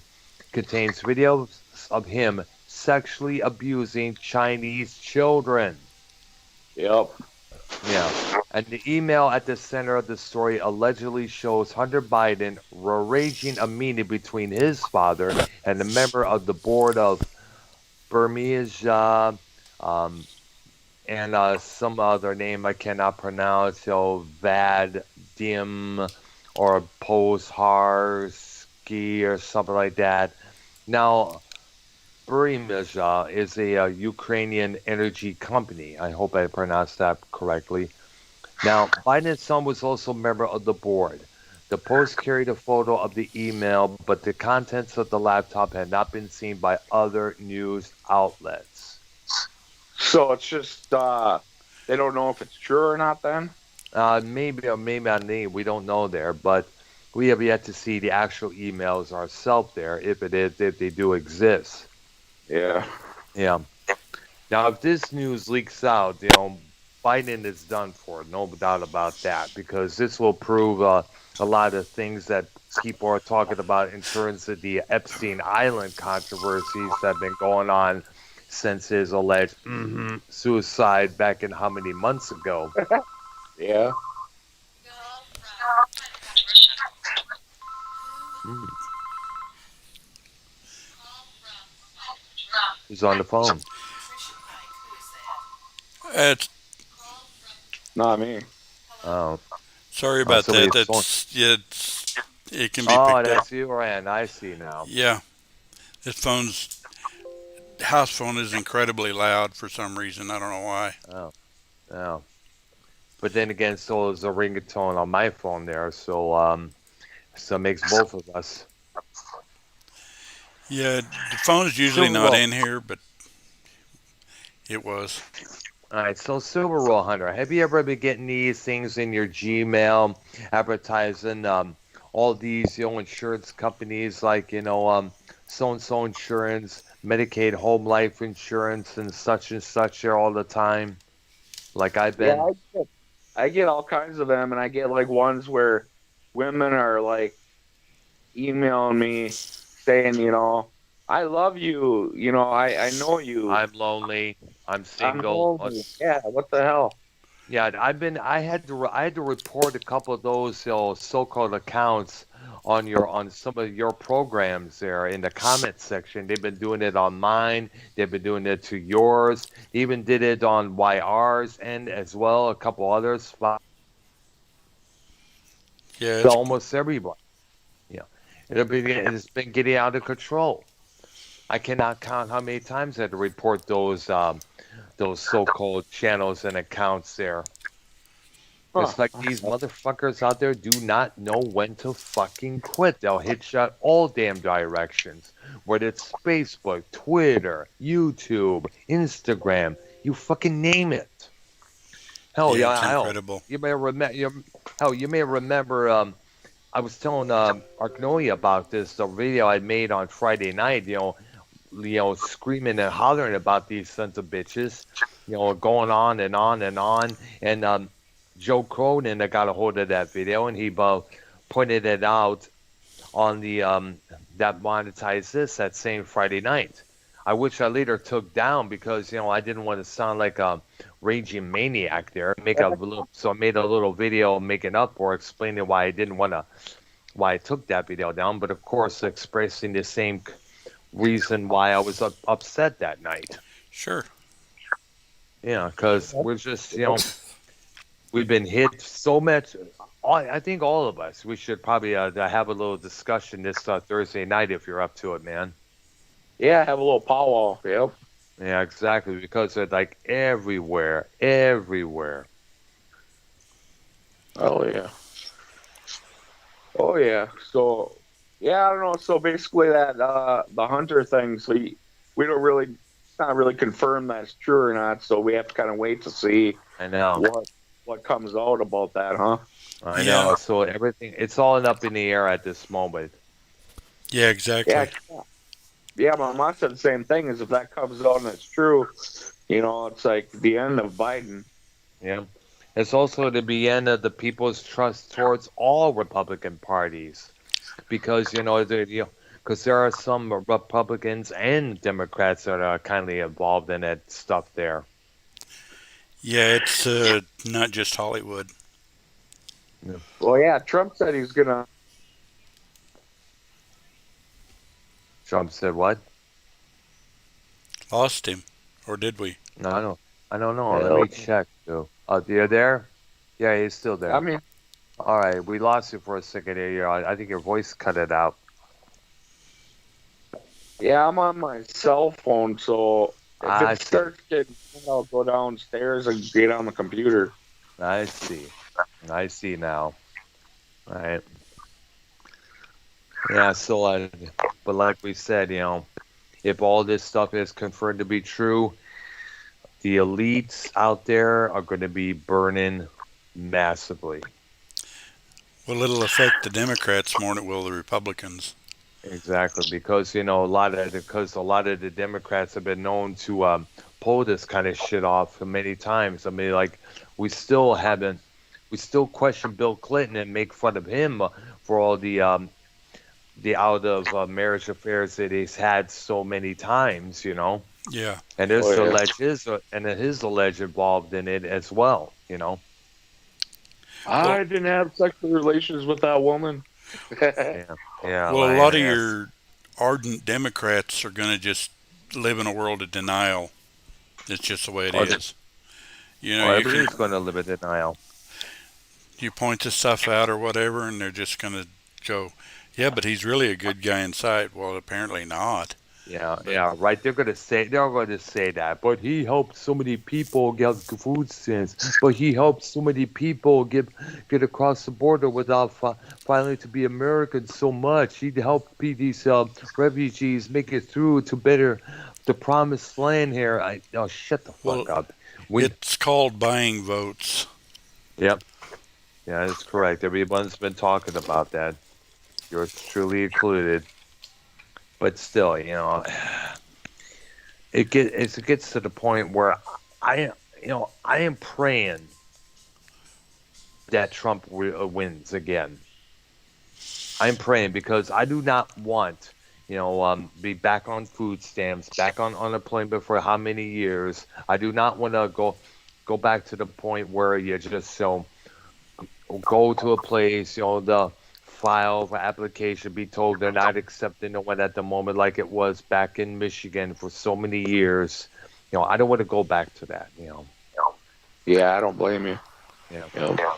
contains videos of him sexually abusing Chinese children. Yep. Yeah. And the email at the center of the story allegedly shows Hunter Biden arranging a meeting between his father and a member of the board of Burmese and some other name I cannot pronounce, so Vadim or Pozharsky or something like that. Now, Burimizha is a Ukrainian energy company. I hope I pronounced that correctly. Now, Biden's son was also a member of the board. The post carried a photo of the email, but the contents of the laptop had not been seen by other news outlets. So it's just they don't know if it's true or not. Then. Maybe or maybe not. We don't know there, but we have yet to see the actual emails ourselves there, if they do exist. Yeah. Yeah. Now, if this news leaks out, Biden is done for, no doubt about that, because this will prove a lot of things that people are talking about in terms of the Epstein Island controversies that have been going on since his alleged suicide back in how many months ago. Yeah. Mm, who's on the phone? It's Not me. Oh, sorry about that. somebody's phone. That's yeah, it can be Oh, picked up. that's you, Rand. I see now. Yeah, this house phone is incredibly loud for some reason. I don't know why. Oh, oh. But then again, so is a ringtone on my phone there, so it makes both of us. Yeah, the phone is usually Silver not Roll. in here, but it was. All right, so Silver Roll Hunter, have you ever been getting these things in your Gmail advertising all these insurance companies like so and so insurance, Medicaid, home life insurance, and such there all the time? Like I've Yeah, been. I get all kinds of them, and I get like ones where women are like emailing me saying, I love you. I know you. I'm lonely. I'm I'm single. lonely. Yeah. What the hell? Yeah, I had to report a couple of those so-called accounts on some of your programs there in the comment section. They've been doing it on mine. They've been doing it to yours. They even did it on YR's end as well. A couple others. Yeah, Almost everybody. Yeah, it's been getting out of control. I cannot count how many times I had to report those so-called channels and accounts there. Huh. It's like these motherfuckers out there do not know when to fucking quit. They'll hit shot all damn directions. Whether it's Facebook, Twitter, YouTube, Instagram, you fucking name it. Hell yeah, yeah, it's incredible. you may remember. Hell, you may remember. I was telling Arknolia about this the video I made on Friday night. Screaming and hollering about these sons of bitches. Going on and on and on. And Joe Cronin that got a hold of that video, and he pointed it out on the that monetized this that same Friday night. Which I later took down because I didn't want to sound like a raging maniac there. So I made a little video making up for explaining why I didn't want to why I took that video down, but of course expressing the same reason why I was upset that night. Sure. Yeah, because we're just we've been hit so much. I think all of us, we should probably have a little discussion this Thursday night if you're up to it, man. Yeah, have a little powwow. Yep. Yeah, exactly. Because they're like everywhere, everywhere. Oh yeah. Oh yeah. So yeah, I don't know. So basically, that the hunter thing. So we don't really, it's not really confirmed that's true or not. So we have to kind of wait to see I know. what comes out about that, huh? I Yeah. know. So everything, it's all up in the air at this moment. Yeah, exactly. Yeah. Yeah, my mom said the same thing. Is if that comes out and it's true, it's like the end of Biden. Yeah. It's also the beginning of the people's trust towards all Republican parties, because because there are some Republicans and Democrats that are kindly involved in that stuff there. Yeah, it's not just Hollywood. Yeah. Well, yeah, Trump said he's gonna. Trump said what? Lost him, or did we? No, I don't. I don't know. Let Hell, me check, too. Oh, you're there? Yeah, he's still I there. mean, All right, we lost you for a second here. I think your voice cut it out. yeah, I'm on my cell phone, so if I it see. starts getting, I'll go downstairs and get on the computer. I see. I see now. All right. Yeah, so, but like we said, if all this stuff is confirmed to be true, the elites out there are going to be burning massively. Well, it'll affect the Democrats more than it will the Republicans. Exactly, because a lot of the Democrats have been known to pull this kind of shit off many times. I mean, like we still question Bill Clinton and make fun of him for all the out of marriage affairs that he's had so many times, Yeah. and Oh yeah. his alleged involved in it as well, Well, I didn't have sexual relations with that woman. Yeah, yeah, well, a lot like, of yes. your ardent Democrats are going to just live in a world of denial. It's just the way it Oh, is. You know, oh, you can everybody's going to live in denial. you point this stuff out or whatever, and they're just going to go, yeah, but he's really a good guy inside. Well, apparently not. Yeah, But yeah, right. They're going to say that. But he helped so many people get food stamps. But he helped so many people get across the border without filing to be Americans so much. He helped these refugees make it through to better the promised land here. Oh, shut the well, fuck up. When it's called buying votes. Yep, yeah, that's correct. Everyone's been talking about that. Yours truly included. But still, it gets to the point where I am praying that Trump wins again. I'm praying because I do not want be back on food stamps, back on unemployment for how many years. I do not want to go back to the point where you just go to a place, the file for application, be told they're not accepting no one at the moment, like it was back in Michigan for so many years. I don't want to go back to that. Yeah, I don't blame you. Yeah. Yeah.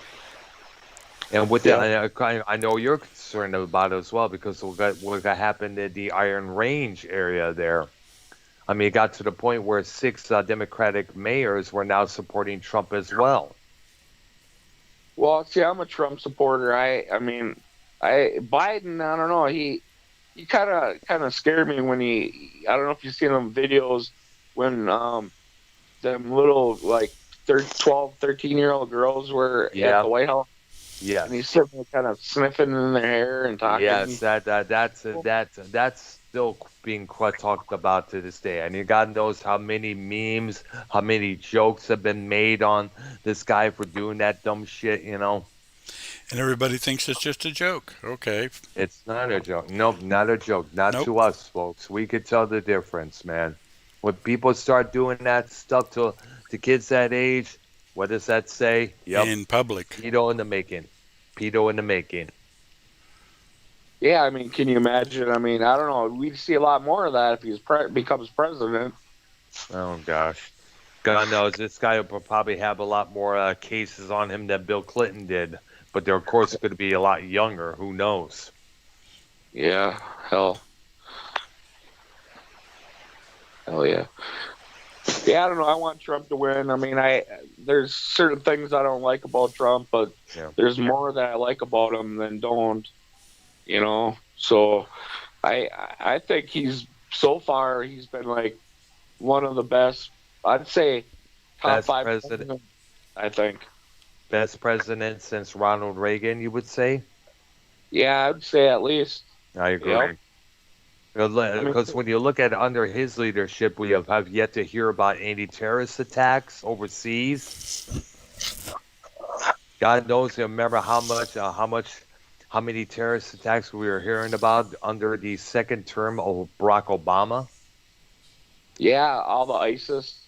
And with Yeah. that, I know you're concerned about it as well because what happened in the Iron Range area there. I mean, it got to the point where 6 Democratic mayors were now supporting Trump as well. Well, see, I'm a Trump supporter. I mean, Biden. I don't know. He kind of scared me when he. I don't know if you've seen them videos when them little like 12, 13-year-old girls were at Yeah. the White House, and he's Yes. sitting there kind of sniffing in their hair and Yes. talking. That's still being quite talked about to this day. I mean, God knows how many memes, how many jokes have been made on this guy for doing that dumb shit. And everybody thinks it's just a joke. Okay. It's not a joke. Nope, not a joke. Not Nope. to us, folks. We could tell the difference, man. When people start doing that stuff to kids that age, what does that say? Yep, In public. pedo in the making. Pedo in the making. Yeah, I mean, can you imagine? I mean, I don't know. We'd see a lot more of that if he becomes president. Oh gosh, God knows this guy will probably have a lot more cases on him than Bill Clinton did, but they're of course going to be a lot younger. Who knows? Yeah, hell yeah. Yeah, I don't know. I want Trump to win. I mean, there's certain things I don't like about Trump, but Yeah. there's more that I like about him than don't. So I think so far he's been like one of the best. I'd say top Best 5 president, presidents, I think. best president since Ronald Reagan, you would say? Yeah, I'd say at least. I agree. Yep. Because when you look at under his leadership, we have yet to hear about any terrorist attacks overseas. God knows, you remember how many terrorist attacks we were hearing about under the second term of Barack Obama. Yeah, all the ISIS.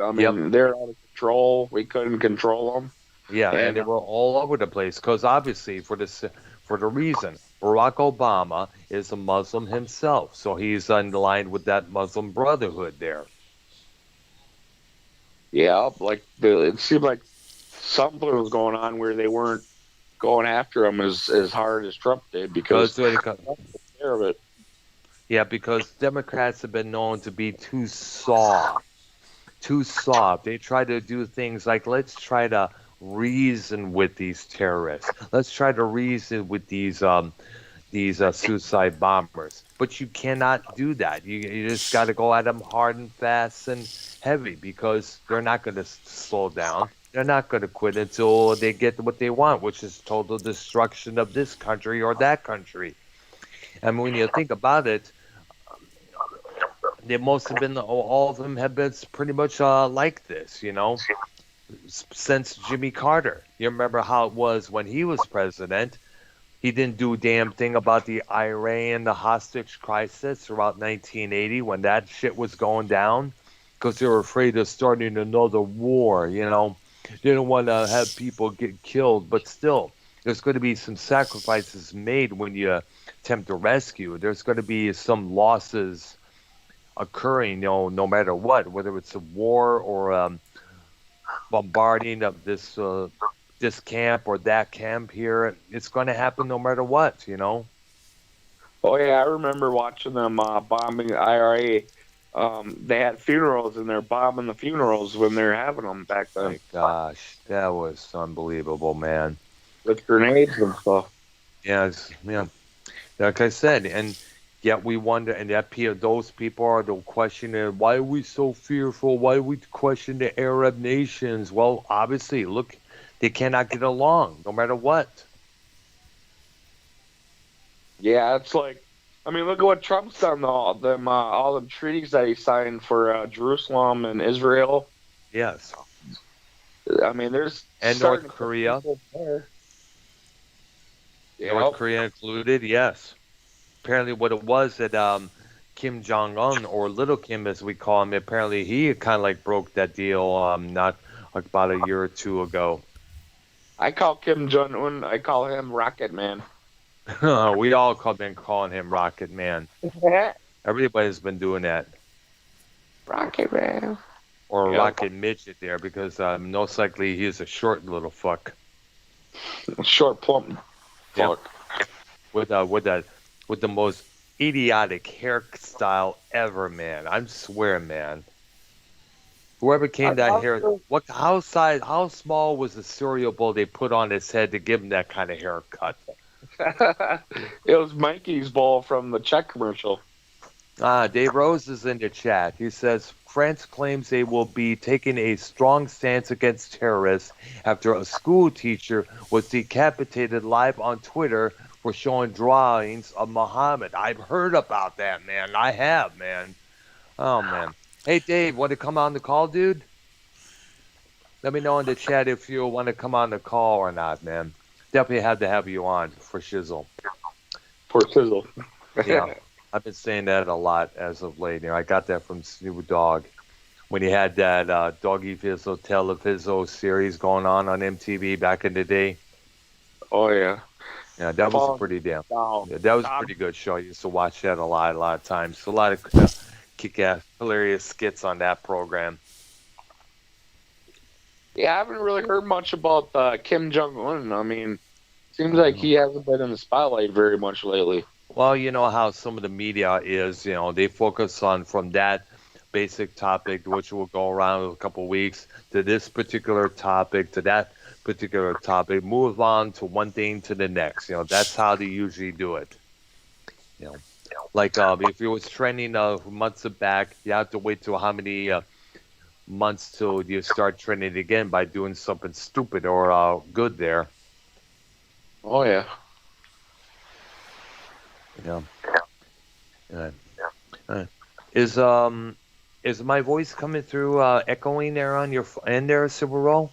I mean, Yep. they're out of control. We couldn't control them. Yeah, and And they were all over the place because obviously for the reason Barack Obama is a Muslim himself, so he's in line with that Muslim Brotherhood there. Yeah, like it seemed like something was going on where they weren't going after him as hard as Trump did because Because when it comes, Trump took care of it. yeah, because Democrats have been known to be too soft, too soft. They try to do things like let's try to reason with these terrorists. Let's try to reason with these suicide bombers. But you cannot do that. You just got to go at them hard and fast and heavy because they're not going to slow down. They're not going to quit until they get what they want, which is total destruction of this country or that country. And when you think about it, they most have been all of them have been pretty much like this, since Jimmy Carter. You remember how it was when he was president? He didn't do a damn thing about the Iran, the hostage crisis throughout 1980 when that shit was going down because they were afraid of starting another war, They didn't want to have people get killed, but still, there's going to be some sacrifices made when you attempt to rescue. There's going to be some losses occurring, no matter what, whether it's a war or bombarding of this camp or that camp here. It's going to happen no matter what. Oh yeah, I remember watching them bombing the IRA. They had funerals and they're bombing the funerals when they're having them back then My gosh, that was unbelievable, man. with grenades and stuff. Yeah, like I said, and yet we wonder, and those people are the questioning, why are we so fearful? Why we question the Arab nations? Well, obviously, look, they cannot get along, no matter what. Yeah, it's like, I mean, look at what Trump's done. All them treaties that he signed for Jerusalem and Israel. Yes, I mean, there's and North starting to get Korea, people there. North Yeah. Korea included. Yes, apparently, what it was that Kim Jong Un, or Little Kim as we call him, apparently he kind of like broke that deal not like about a year or two ago. I call Kim Jong Un. I call him Rocket Man. We all been calling him Rocket Man. Everybody's been doing that. Rocket Man. Or Yep. Rocket Midget there because most likely he's a short little fuck. Short, plump Yep. fuck. With the most idiotic hairstyle ever, man. I swear, man. Whoever came that hair, how small was the cereal bowl they put on his head to give him that kind of haircut? It was Mikey's ball from the Czech commercial. Dave Rose is in the chat. He says France claims they will be taking a strong stance against terrorists after a school teacher was decapitated live on Twitter for showing drawings of Muhammad. I've heard about that, man. I have, man. Oh, man. Hey, Dave, want to come on the call, dude? Let me know in the chat if you want to come on the call or not, man. Definitely had to have you on for shizzle. For Sizzle. Yeah. I've been saying that a lot as of late. I got that from Snoop Dogg when he had that Doggy Fizzle Telefizzle series going on MTV back in the day. Oh yeah. Yeah, that was a pretty damn. Down. Yeah, that was a pretty good show. I used to watch that a lot of times. A lot of kick-ass, hilarious skits on that program. Yeah, I haven't really heard much about Kim Jong Un. I mean, seems like he hasn't been in the spotlight very much lately. Well, you know how some of the media is, they focus on from that basic topic, which will go around in a couple of weeks, to this particular topic, to that particular topic, move on to one thing to the next. That's how they usually do it. Like if it was trending months back, you have to wait till how many months till you start trending again by doing something stupid or good there. Oh yeah. Yeah. Is my voice coming through echoing there on your end there, Super Roll?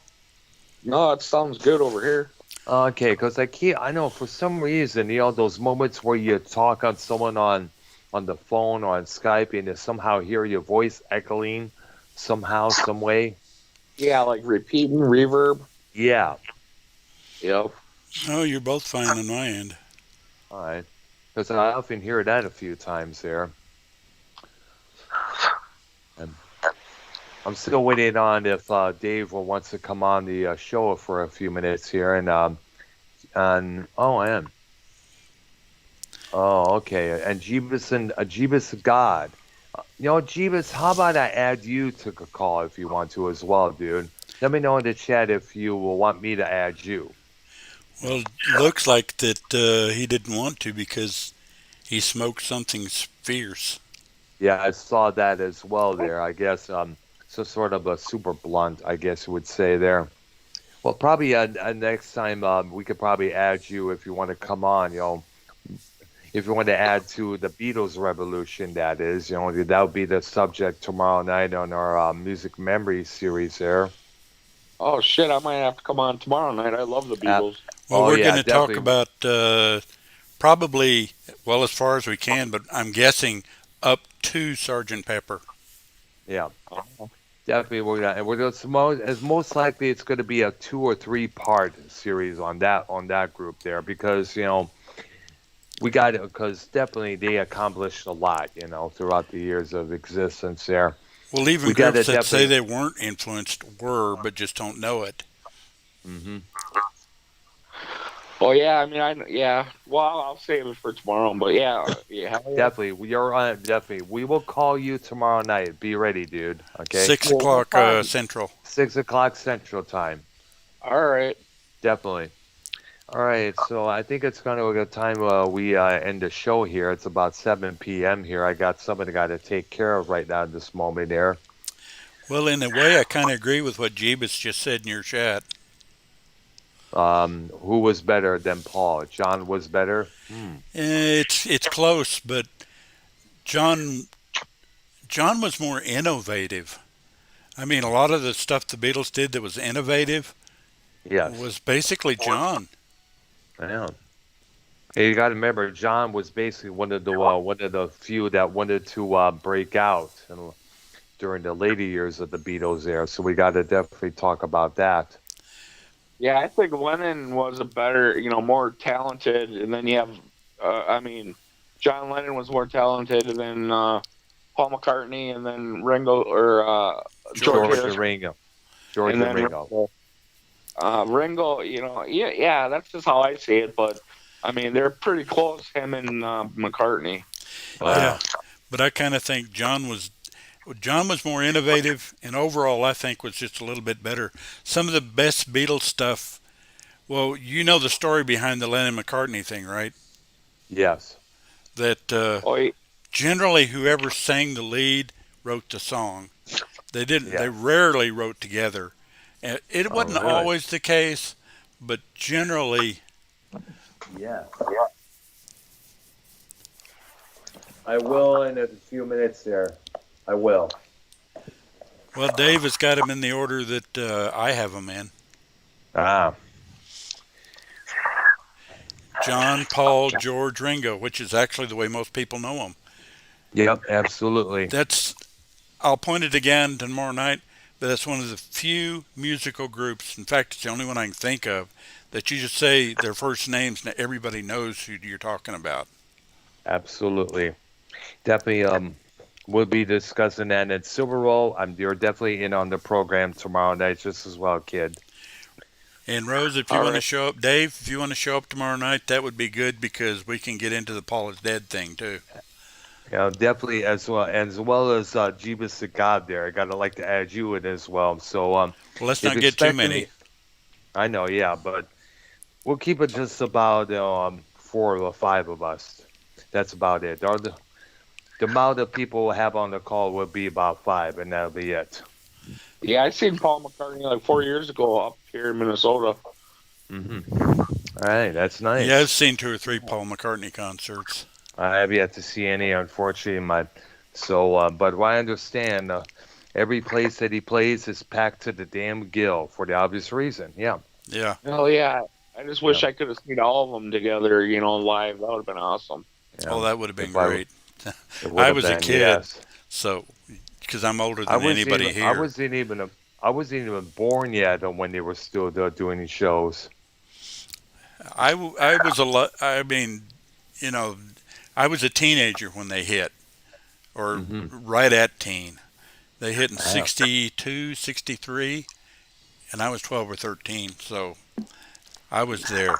No, it sounds good over here. Okay, because I know for some reason, those moments where you talk on someone on the phone or on Skype and you somehow hear your voice echoing somehow, some way. Yeah, like repeating reverb. Yeah. Yep. Oh, you're both fine on my end. All right. Because I often hear that a few times there. I'm still waiting on if Dave wants to come on the show for a few minutes here, and oh, and oh, okay, and Jeebus God. Jeebus, how about I add you to the call if you want to as well, dude? Let me know in the chat if you will want me to add you. Well, looks like that he didn't want to because he smoked something fierce. Yeah, I saw that as well there. I guess so sort of a super blunt, I guess you would say there. Well, probably next time we could probably add you if you want to come on. If you want to add to the Beatles revolution, that is, that would be the subject tomorrow night on our music memory series there. Oh shit! I might have to come on tomorrow night. I love the Uh, Beatles. Well, oh we're going yeah, to talk definitely. about probably, well, as far as we can, but I'm guessing up to Sergeant Pepper. Yeah, Oh. definitely. We're just as most likely it's going to be a 2 or 3 part series on that group there because we got it because definitely they accomplished a lot throughout the years of existence there. Well, even We got groups to that say definitely. they weren't influenced were, but just don't know it. Hmm. Oh yeah, I mean, yeah. Well, I'll save it for tomorrow. But yeah, yeah, hell yeah. Definitely, you're on. Definitely, we will call you tomorrow night. Be ready, dude. Okay, 6 o'clock What time? Central. 6 o'clock Central Time. All right. Definitely. All right, so I think it's kind of a good time we end the show here. It's about 7 p.m. here. I got somebody got to take care of right now at this moment there. Well, in a way, I kind of agree with what Jeebus just said in your chat. Who was better than Paul? John was better. It's close, but John John was more innovative. I mean, a lot of the stuff the Beatles did that was innovative Yes. was basically John. Yeah. Hey, you got to remember, John was basically one of the few that wanted to break out during the later years of the Beatles there. So we got to definitely talk about that. Yeah, I think Lennon was a better, more talented, and then you have, I mean, John Lennon was more talented than Paul McCartney, and then Ringo or George George. George and Harrison, Ringo. and George and then Ringo. Ringo. Ringo, yeah, yeah, that's just how I see it. But I mean, they're pretty close, him and McCartney. But Yeah, Wow. but I kind of think John was more innovative, and overall, I think was just a little bit better. Some of the best Beatles stuff. Well, you know the story behind the Lennon McCartney thing, right? Yes. That oh, generally whoever sang the lead wrote the song. They didn't. They Yeah. rarely wrote together. And it Oh, wasn't really? always the case, but generally, Yeah. I will in a few minutes there. I will. well, Dave has got them in the order that I have them in. Ah. John, Paul, George, Ringo, which is actually the way most people know them. Yep. Absolutely. That's I'll point it again tomorrow night, but that's one of the few musical groups. In fact, it's the only one I can think of that you just say their first names and everybody knows who you're talking about. Absolutely. Definitely. We'll be discussing that in Silver Roll. You're definitely in on the program tomorrow night, just as well, kid. And Rose, if you all want to right. show up, Dave, if you want to show up tomorrow night, that would be good because we can get into the Paul is dead thing too. Definitely as well as Jeebus the God there. I gotta like to add you in as well. So Well, let's if not you're get too expecting many. me, I know, yeah, but we'll keep it just about 4 or 5 of us. That's about it. The amount of people we'll have on the call will be about 5, and that'll be it. Yeah, I seen Paul McCartney like 4 years ago up here in Minnesota. Hmm. All right, that's Yeah, I've nice. seen 2 or 3 Paul McCartney concerts. I have yet to see any, unfortunately, my so. But what I understand, every place that he plays is packed to the damn gill for the obvious reason. Yeah, Yeah. Hell yeah. I just yeah, wish I could have seen all of them together, live. That would have been awesome. Oh, yeah. that would have been If I great. it would I have was a been, kid, yes. so because I'm older I than wasn't anybody even I here. wasn't even a, I wasn't even born yet when they were still doing these shows. I was a lot. I mean, you know, I was a teenager when they hit, or Hmm. right at teen. They hit in Wow. 62, 63, and I was 12 or 13, so I was there.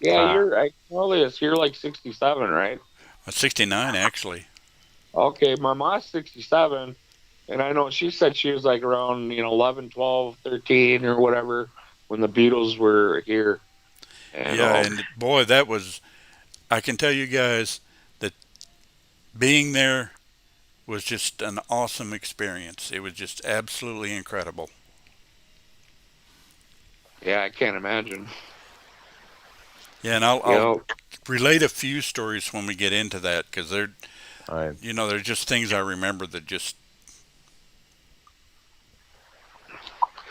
Yeah, Ah, you're I know this. You're like 67, right? 69 actually. Okay, my mom's 67, and I know she said she was like around 11, 12, 13, or whatever when the Beatles were here. And Yeah, and boy, that was, I can tell you guys that being there was just an awesome experience. It was just absolutely incredible. yeah, I can't imagine. Yeah, and You I'll know, relate a few stories when we get into that because all right. they're just things I remember that just,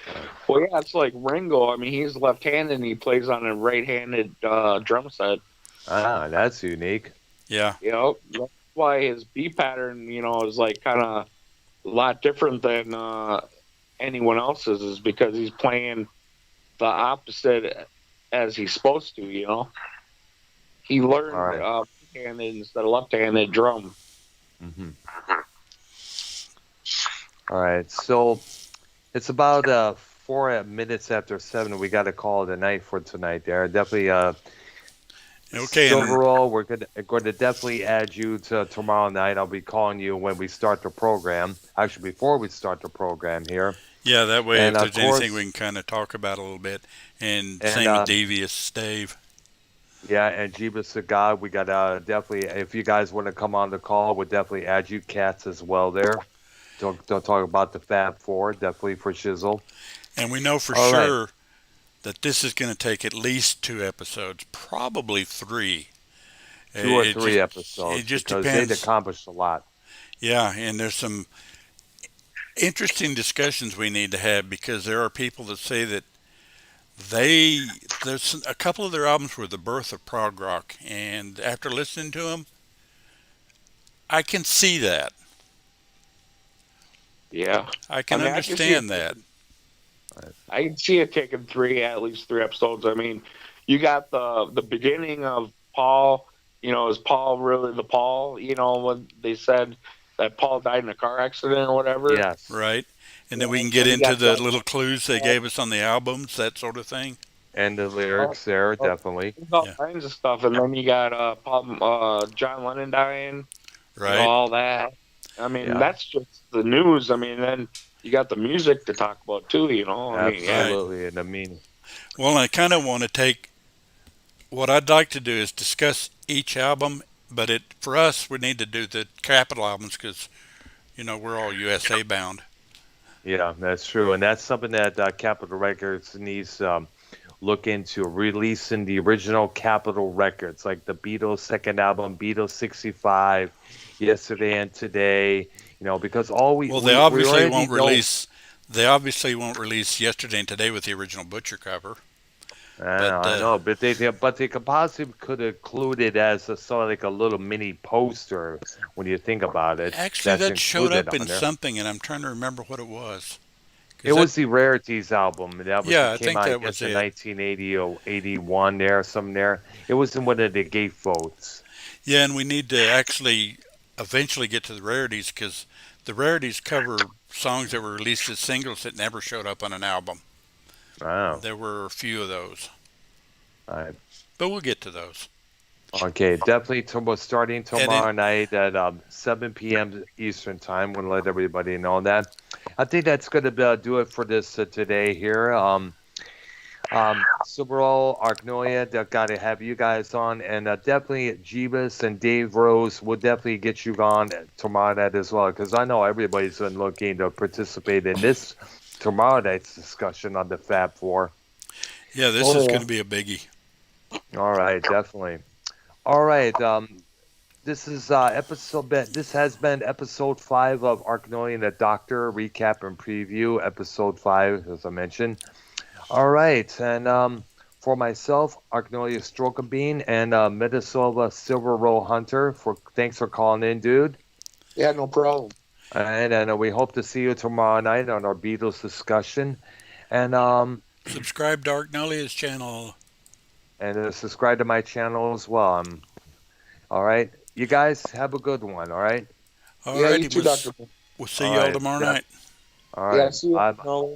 All right. well, yeah, it's like Ringo. I mean, he's left-handed and he plays on a right-handed drum set. Ah, that's unique. yeah, That's why his beat pattern, is like kind of a lot different than anyone else's, is because he's playing the opposite as he's supposed to. He All learned right. right-handed instead of left-handed drum. Mm-hmm. All right. So it's about 4 minutes after 7. We got to call it a night for tonight. There, definitely. okay, and Silverall, we're going to definitely add you to tomorrow night. I'll be calling you when we start the program. Actually, before we start the program here, yeah, that way and if of there's anything we course, can kind of talk about a little bit, and and same with Devious Dave. yeah, and Jeebus the God, we got definitely. If you guys want to come on the call, we'll definitely add you cats as well there. Don't talk about the Fab Four, definitely for Shizzle. And we know for All right, sure that this is going to take at least 2 episodes, probably three. It just it two or three episodes just because they'd depends. accomplished a lot. Yeah, and there's some interesting discussions we need to have because there are people that say that they there's a couple of their albums were the birth of prog rock, and after listening to them, I can see that. Yeah, I I can mean, understand that. I can see it taking at least three episodes. I mean, you got the beginning of Paul. Is Paul really the Paul? When they said that Paul died in a car accident or whatever. Yes, Right? And then we Yeah, can get then you into got the little clues they John. gave us on the albums, that sort of thing. and the Oh, lyrics there oh, definitely. there's all Yeah. kinds of stuff, and then you got John Lennon dying. Right? All that. I mean, Yeah, that's just the news. I mean, then you got the music to talk about too. I mean, yeah, Right. absolutely, and I mean, Well, I kind of want to take what I'd like to do is discuss each album, but for us we need to do the Capitol albums because we're all USA bound. yeah, that's true, and that's something that Capitol Records needs look into releasing the original Capitol records, like the Beatles' second album, Beatles '65, Yesterday and Today. Because all we Well, they we, we obviously already won't know. release. They obviously won't release Yesterday and Today with the original Butcher cover. But I know, but they could possibly could include it as a sort of like a little mini poster when you think about it. actually, That's that showed included up on in there. something, and I'm trying to remember what it was. It Because was the Rarities album. yeah, It I came think out, I that was guess, in it. 1980 or 81 there, some there. It was in one of the gate votes. Yeah, and we need to actually eventually get to the rarities because the rarities cover songs that were released as singles that never showed up on an album. Wow. There were a few of those, All right. but we'll get to those. Okay, definitely starting And then, tomorrow night at 7 p.m. Eastern Time. Want to let everybody know that. I think that's going to do it for this today here. Superall, Arknolia, they've got to have you guys on, and definitely Jeebus and Dave Rose will definitely get you on tomorrow night as well, because I know everybody's been looking to participate in this tomorrow night's discussion on the Fab Four. yeah, this is oh going yeah. to be a biggie. All right, definitely. All right, this is episode. This has been episode 5 of Arknolia and the Doctor recap and preview. Episode 5, as I mentioned. All right, and for myself, Arknolia Stroke Bean and Minnesota Silver Roll Hunter. Thanks for calling in, dude. Yeah, no problem. And we hope to see you tomorrow night on our Beatles discussion. And Subscribe to Arknolia's channel. subscribe to my channel as well. All right, you guys have a good one. All right. Yeah, you Alrighty, too, Doctor. We'll see All y'all right. tomorrow Yeah. night. All Yeah, right. see you. Bye. No,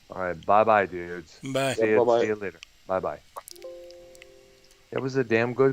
All right. Bye, dudes. Bye. yeah, bye-bye. See you later. Bye. It was a damn good